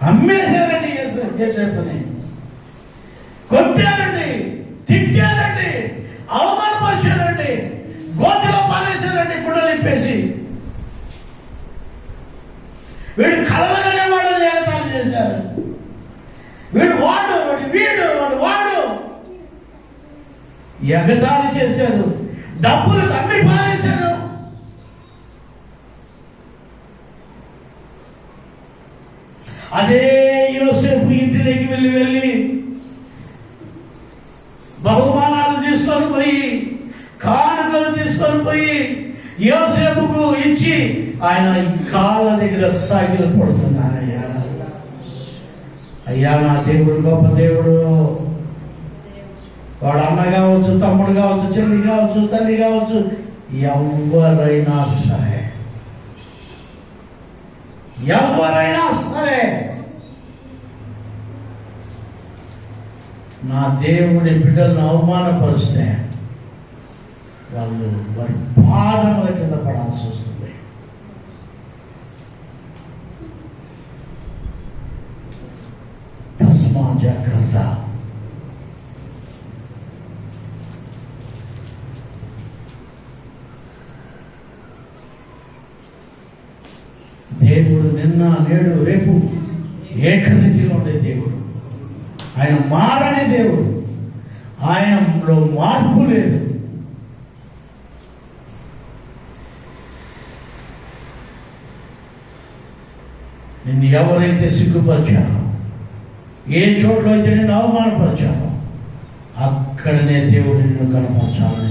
అమ్మేశారండి యోసేపుని, కొట్టారండి, తిట్టారండి, అవమానపరిచారండి, గోతిలో పారేశారండి గుడ్డలు ఇప్పేసి. వీడు కలలుగానే వాడు ఎగతాళి చేశారు. వీడు వాడు ఎగతాళి చేశారు, డబ్బులు కమ్మి పారేశారు. అదే యోసేపు ఇంటిలోకి వెళ్ళి బహుమానాలు తీసుకొని పోయి, కానుకలు తీసుకొని పోయి యోసేపుకు ఇచ్చి ఆయన కాళ్ళ దగ్గర సాగిలు పడుతున్నారయ్యా. అయ్యా, నా దేవుడు గొప్ప దేవుడు. వాడు అన్న కావచ్చు, తమ్ముడు కావచ్చు, చెల్లి కావచ్చు, తల్లి కావచ్చు, ఎవరైనా సరే, ఎవరైనా సరే నా దేవుడి బిడ్డలను అవమానపరిస్తే వాళ్ళు వారి పాదముల కింద పడాల్సి వస్తుంది. తస్మా జాగ్రత్త. దేవుడు నిన్న, నేడు, రేపు ఏకరీతిగా ఉండే దేవుడు. ఆయన మారని దేవుడు. ఆయనలో మార్పు లేదు. నిన్ను ఎవరైతే సిగ్గుపరిచారో, ఏ చోట్ల అయితే నిన్ను అవమానపరిచారో, అక్కడనే దేవుడు నిన్ను కనపరచాలని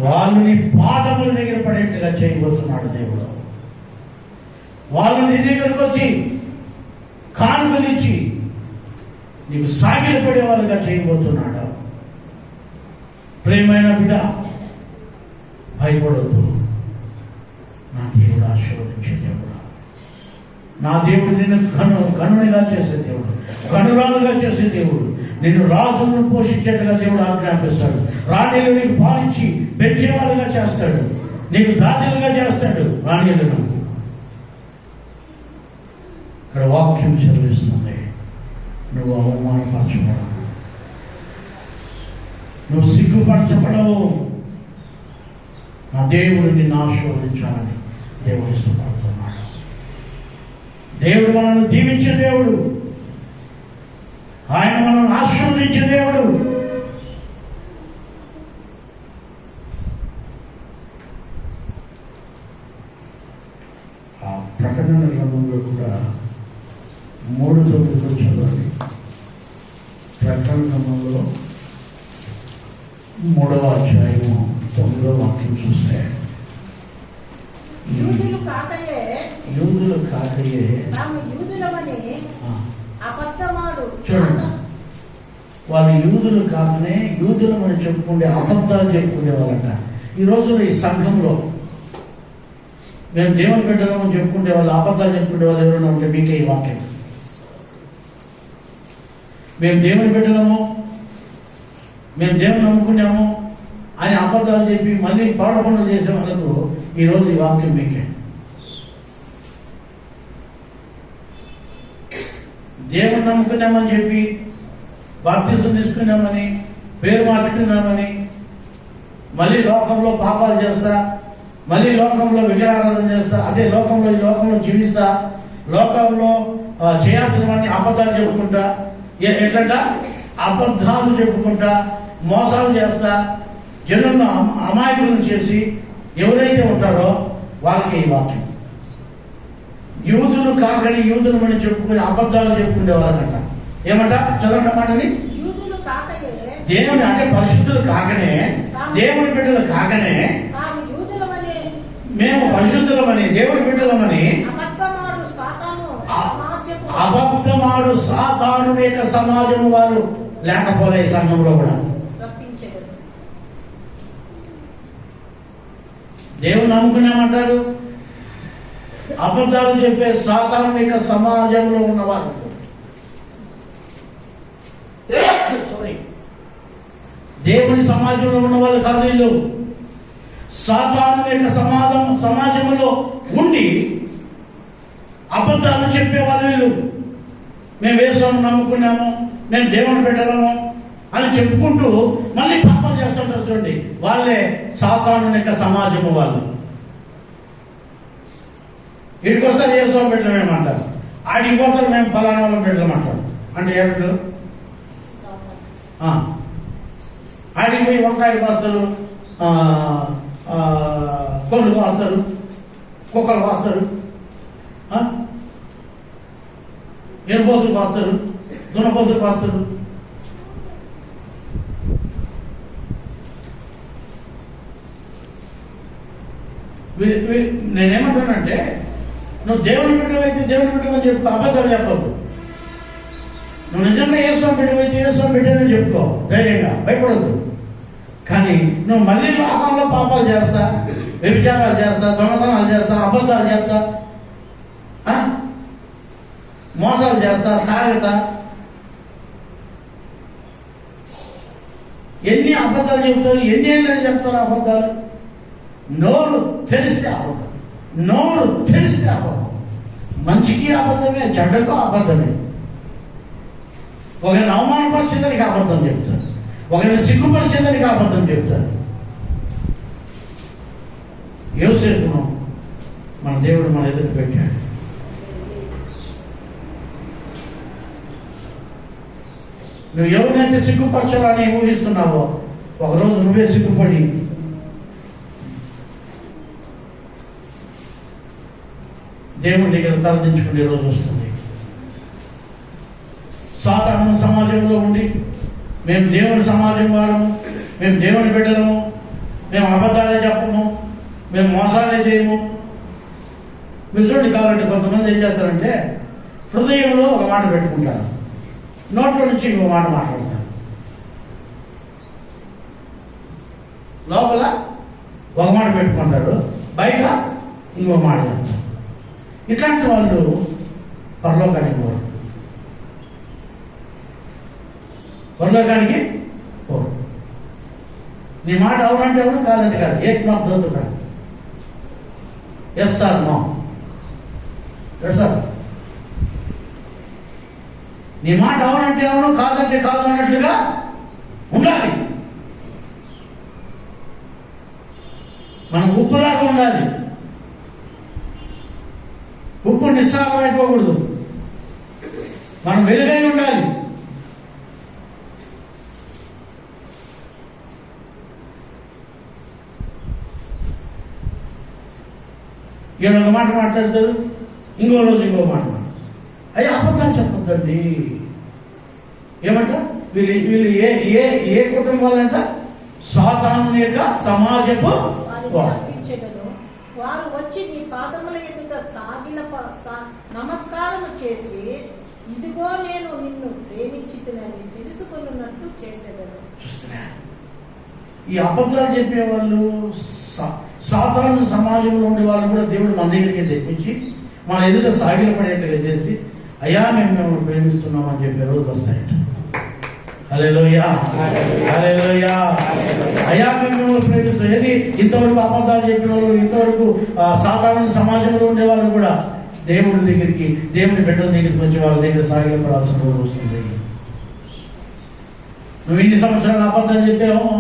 వాళ్ళు నీ పాదముల దగ్గర పడేట్టుగా చేయబోతున్నాడు దేవుడు. వాళ్ళు నీ దగ్గరకు వచ్చి కానుకలిచ్చి నీకు సాగిలపడే వాళ్ళుగా చేయబోతున్నాడు. ప్రేమైన బిడ్డ, భయపడొద్దు. నా దేవుడు ఆశీర్వదించే దేవుడు. నా దేవుడు నిన్ను గనునిగా చేసే దేవుడు, గనురాలుగా చేసే దేవుడు. నిన్ను రాజులను పోషించేట్టుగా దేవుడు ఆజ్ఞాపిస్తాడు. రాణిలు నీకు పాలించి పెంచేవాళ్ళుగా చేస్తాడు. నీకు దాదిలుగా చేస్తాడు రాణిలను. ఇక్కడ వాక్యం చదివిస్తుంది, నువ్వు అవమానపరచబడవు, నువ్వు సిగ్గుపరచబడవు. నా దేవుడు నిన్ను ఆశీర్వదించాలని దేవుడు ఇష్టపడుతున్నాడు. దేవుడు మనల్ని దీవించే దేవుడు. ఆయన మనల్ని ఆశీర్వదించే దేవుడు. ఆ ప్రకటన గ్రంథంలో కూడా 3:9 చదవాలి. ప్రకటన గ్రంథంలో 3వ అధ్యాయము 9వ వాక్యం చూస్తే, యూదులు కాకయే తాము యూదులమని అబద్ధమాడు. చూడండి, వాళ్ళు యూదులు కాకనే యూదులమని చెప్పుకుంటే అబద్ధాలు చెప్పుకునే వాళ్ళంట. ఈ రోజున ఈ సంఘంలో మేము దేవుని బిడ్డలమని చెప్పుకుంటే వాళ్ళు అబద్ధాలు చెప్పుకునే వాళ్ళు ఎవరైనా ఉంటే మీకే ఈ వాక్యం. మేము దేవుని బిడ్డలము, మేము దేవుని నమ్ముకున్నాము అని అబద్ధాలు చెప్పి మళ్ళీ పాడపనులు చేసే వాళ్ళకు ఈరోజు ఈ వాక్యం మీకే. దేవుని నమ్ముకున్నామని చెప్పి బాప్తిసం తీసుకున్నామని పేరు మార్చుకున్నామని మళ్ళీ లోకంలో పాపాలు చేస్తా, మళ్ళీ లోకంలో విగ్రహారాధన చేస్తా, అంటే ఈ లోకంలో జీవిస్తా, లోకంలో చేయాల్సినవన్నీ అబద్ధాలు చెప్పుకుంటా, ఎట్లంట అబద్ధాలు చెప్పుకుంటా మోసాలు చేస్తా జనులను అమాయకులను చేసి ఎవరైతే ఉంటారో వాళ్ళకి ఈ వాక్యం. యూదులు కాకని యూదులమని చెప్పుకుని అబద్ధాలు చెప్పుకునే వాళ్ళకంట. ఏమంట చదవండి మాటని. యూదులు కాకయే దేవుని అంటే పరిశుద్ధులు కాకనే, దేవుని బిడ్డలు కాకనే తాము యూదులమని మేము పరిశుద్ధులమని దేవుని బిడ్డలమని అబద్ధమాడు సాతాను సమాజము అబద్ధమాడు సాతాను యొక్క సమాజం వారు లేకపోలే ఈ సంఘంలో కూడా. రప్పించెదరు. దేవుని నమ్ముకున్నామంటారు, అబద్ధాలు చెప్పే సాతాను యొక్క సమాజంలో ఉన్నవారు. దేవుని సమాజంలో ఉన్న వాళ్ళు కాదు వీళ్ళు. సాతాను యొక్క సమాజంలో ఉండి అబద్ధాలు చెప్పేవాళ్ళు వీళ్ళు. మేము వేసాము, నమ్ముకున్నాము, మేము దేవుని పెట్టలేము అని చెప్పుకుంటూ మళ్ళీ పాపాలు చేస్తుంటారు. చూడండి, వాళ్ళే సాతాను యొక్క సమాజము వాళ్ళు. వీడికోసారి వేసాము పెట్టలేమేమంటారు, ఆడికి పోతారు మేము ఫలానా వాళ్ళని పెట్టలేమంటారు. అంటే ఏ బిడ్డలు ఆడికి పోయి వంకాయలు కోస్తారు, కోళ్ళు కోస్తారు, కుక్కలు కోస్తారు, ఎరుపోతులు కోస్తారు, దున్నపోతులు కోస్తారు. నేనేమంటానంటే, నువ్వు దేవుని బిడ్డవైతే దేవుని బిడ్డమని చెప్పు, అబద్ధాలు చెప్పద్దు. నువ్వు నిజంగా ఏసుని బిడ్డవైతే ఏసుని బిడ్డని చెప్పుకో ధైర్యంగా, భయపడద్దు. కానీ నువ్వు మళ్ళీ లోకంలో పాపాలు చేస్తా, వ్యభిచారాలు చేస్తా, దొంగతనాలు చేస్తా, అబద్ధాలు చేస్తా, మోసాలు చేస్తా, సాగతా, ఎన్ని అబద్ధాలు చెప్తారు, ఎన్ని ఏళ్ళని చెప్తారు అబద్ధాలు. నోరు తెరిస్తే అబద్ధం, నోరు తెరిస్తే అబద్ధం. మంచికి అబద్ధమే, చెడ్డకు అబద్ధమే. ఒకరిని అవమానపరిచేదానికి అబద్ధం చెప్తారు, ఒకరిని సిగ్గుపరిచేదానికి అబద్ధం చెప్తారు. యోసేపును మన దేవుడు మన ఎదురు పెట్టాడు. నువ్వు ఎవరినైతే సిగ్గుపరచాలని ఊహిస్తున్నావో ఒకరోజు నువ్వే సిగ్గుపడి దేవుని దగ్గర తలదించుకునే రోజు వస్తుంది. సాధారణ సమాజంలో ఉండి మేము దేవుని సమాజం వారము, మేము దేవుని బిడ్డలము, మేము అబద్ధాలే చెప్పము, మేము మోసాలే చేయము. మీరు చూడండి, కావాలంటే కొంతమంది ఏం చేస్తారంటే హృదయంలో ఒక మాట పెట్టుకుంటారు, నోట్లో నుంచి ఇంకో మాట మాట్లాడతారు. లోపల ఒక మాట పెట్టుకుంటారు, బయట ఇంకో మాట చెప్తారు. ఇట్లాంటి వాళ్ళు పరలోకానికి పోరు, పరలోకానికి పోరు. నీ మాట అవునంటే అవును, కాదంటే కాదు, ఏకమార్ దోతుడు. Yes sir, no sir. నీ మాట అవునంటే అవును, కాదంటే కాదు అన్నట్లుగా ఉండాలి. మనం ఉప్పులాగా ఉండాలి. ఉప్పు నిస్సారమైపోకూడదు, మనం వెలుగై ఉండాలి. ఈయన ఒక మాట మాట్లాడతారు, ఇంకో రోజు ఇంకో మాట అయ్యి అబద్ధాలు చెప్పొద్దండి. ఏమంట వీళ్ళు ఏ ఏ ఏ కుటుంబాలంట? సాతాను యొక్క సమాజపు వారికి వారు. అర్పించెదను. వారు వచ్చి నీ పాదముల ఎదుట నమస్కారము చేసి, ఇదిగో నేను నిన్ను ప్రేమించితినని తెలుసుకున్నట్టు చేసేదను. చూస్తున్నా, ఈ అబద్ధాలు చెప్పేవాళ్ళు సాధారణ సమాజంలో ఉండే వాళ్ళు కూడా దేవుడు మన దగ్గరికి తెప్పించి మన ఎదుట సాగిల పడేట్లుగా చేసి, అయ్యా మేము మిమ్మల్ని ప్రేమిస్తున్నామని చెప్పే రోజు వస్తాయంట. హల్లెలూయా, హల్లెలూయా. అయ్యా మేము మిమ్మల్ని ప్రేమిస్తాం. ఏది ఇంతవరకు అబద్ధాలు చెప్పిన వాళ్ళు, ఇంతవరకు సాధారణ సమాజంలో ఉండే వాళ్ళు కూడా దేవుడి దగ్గరికి, దేవుడి బిడ్డల దగ్గరికి వచ్చి వాళ్ళ దగ్గర సాగిల పడాల్సిన రోజు వస్తుంది. నువ్వు ఇన్ని సంవత్సరాలు అబద్ధాలు చెప్పావు,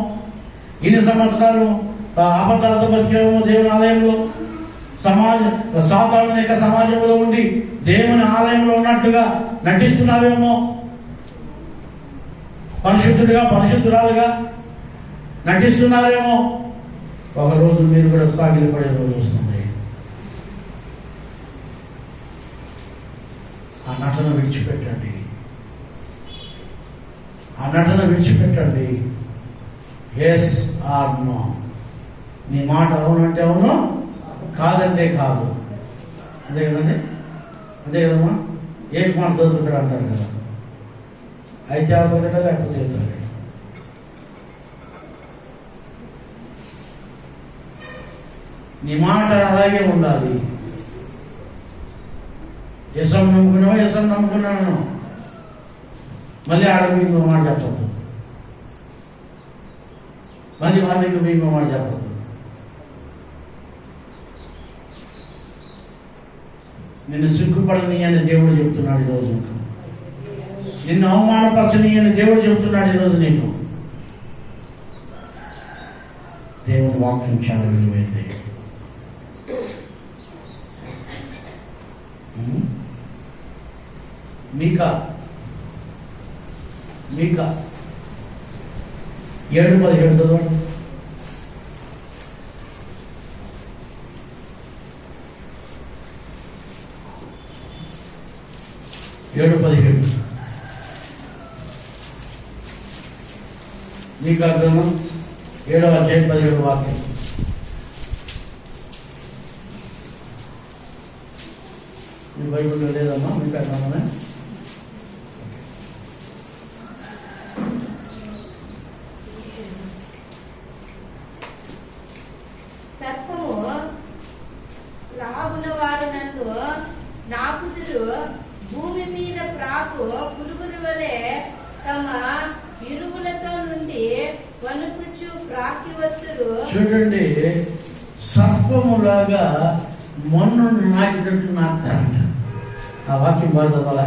ఇన్ని సంవత్సరాలు అబద్ధాలతో బతికేమో దేవుని ఆలయంలో, సాధారణ యొక్క సమాజంలో ఉండి దేవుని ఆలయంలో ఉన్నట్టుగా నటిస్తున్నావేమో, పరిశుద్ధుడిగా పరిశుద్ధురాలుగా నటిస్తున్నారేమో. ఒకరోజు మీరు కూడా సాగిలపడే రోజు వస్తుంది. ఆ నటన విడిచిపెట్టండి, ఆ నటన విడిచిపెట్టండి. Yes or no. నీ మాట అవునంటే అవును, కాదంటే కాదు. అంతే కదండి, అంతే కదమ్మా. ఏం మాట చదువుతుంటాడు అంటారు కదా, అయితే అవుతుందట లేకపోతే అవుతాడు. నీ మాట అలాగే ఉండాలి. యశం నమ్ముకున్నావా, యశం నమ్ముకున్నాను, మళ్ళీ ఆడవి ఇంకో మాట చెప్పద్దు, మళ్ళీ వాళ్ళకి ఇంకో మాట చెప్పద్దు. నిన్ను సిగ్గుపడని అని దేవుడు చెబుతున్నాడు ఈరోజు. నిన్ను అవమానపరచని అని దేవుడు చెబుతున్నాడు ఈరోజు నీకు. దేవుని వాక్యం చాలా విలువైంది. మీకా 7:17 చదవండి. మీకు అర్థమా? 7వ అధ్యాయం 17వ వాక్యం. మీ బైబిల్లో లేదమ్మా? మీకు అర్థమా? సర్పము లాగున వారు నన్ను నాకుదురు, భూమి మీద ప్రాకు పురుగుల వలె తమ ఇరువులతో నుండి వణుకుచు ప్రాకి వస్తురు. చూడండి, సర్పములాగా మొన్ను నాకినట్టు నాకుతారంట. ఆ వాక్యం బాగా చదవాలా?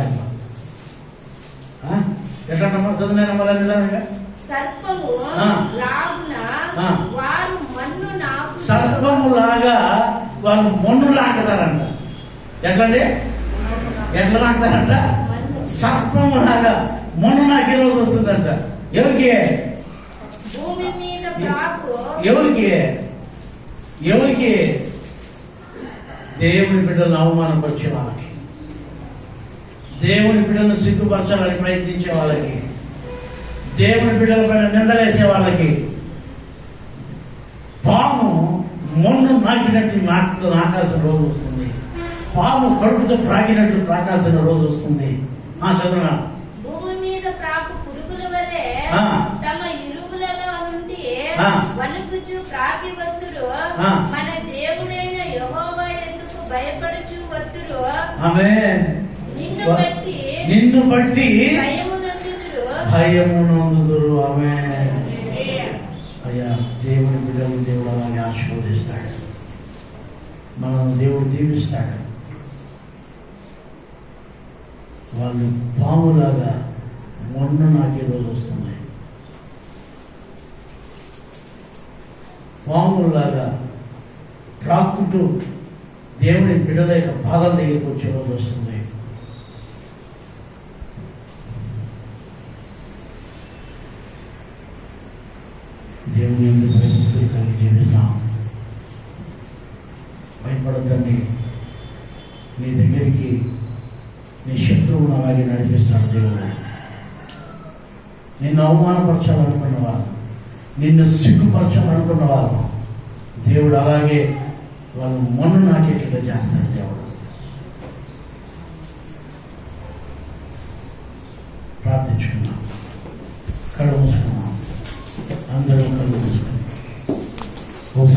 ఎట్లా నమ్మకం చదివినా నమ్మాలి నిజంగా. సర్పము లాగున వారు మన్ను నాకు, సర్పములాగా వాళ్ళు మొన్ను లాగుతారంట. ఎట్లండి? ఎట్లా నాకుతారంట? సర్పములాగా మొన్ను నాకు ఈరోజు వస్తుందంట. ఎవరికి? భూమి మీద ప్రాకు. ఎవరికి? దేవుని బిడ్డలను అవమానపరిచే వాళ్ళకి, దేవుని బిడ్డలను సిగ్గుపరచాలని ప్రయత్నించే వాళ్ళకి, దేవుని బిడ్డల పైన నిందలేసే వాళ్ళకి పాము మొన్ను నాకినట్టు నాకాల్సిన రోజు వస్తుంది. పాము కడుపుతో ప్రాకినట్టు ప్రాకాల్సిన రోజు వస్తుంది. చదువునా? భూమి మీద ప్రాకు పురుగుల వలె తమ ఇరువులలో నుండి వణుకుచు ప్రాకి వస్తురు. మన దేవుడైన యెహోవా ఎందుకు భయపడుచు వస్తురు. ఆమేన్. నిన్ను బట్టి భయము నొందుదురు. ఆమేన్. అయ్యా, దేవుని బిడ్డలు దేవుడు అలాగే ఆశీర్వదిస్తాడు, మనం దేవుడు దీవిస్తాడు. వాళ్ళు పాములాగా మొన్ను నాకు ఈరోజు వస్తున్నాయి, పాములాగా రాకుంటూ దేవుని బిడ్డల యొక్క బాధల దగ్గరికి వచ్చే రోజు వస్తుంది. దేవుని ఎందుకు భయభక్తులు కలిగి జీవిస్తాం. భయపడద్దండి. నీ దగ్గరికి నీ శత్రువును అలాగే నడిపిస్తాడు దేవుడు. నిన్ను అవమానపరచాలనుకున్న వాళ్ళు, నిన్ను సిగ్గుపరచాలనుకున్న వాళ్ళు దేవుడు అలాగే వాళ్ళు మొన్ను నాకేట్లుగా చేస్తాడు దేవుడు. ప్రార్థించుకున్నాం, కళ్ళు మూసుకున్నాం, అందరూ కళ్ళు మూసుకున్నాం. ఒకసారి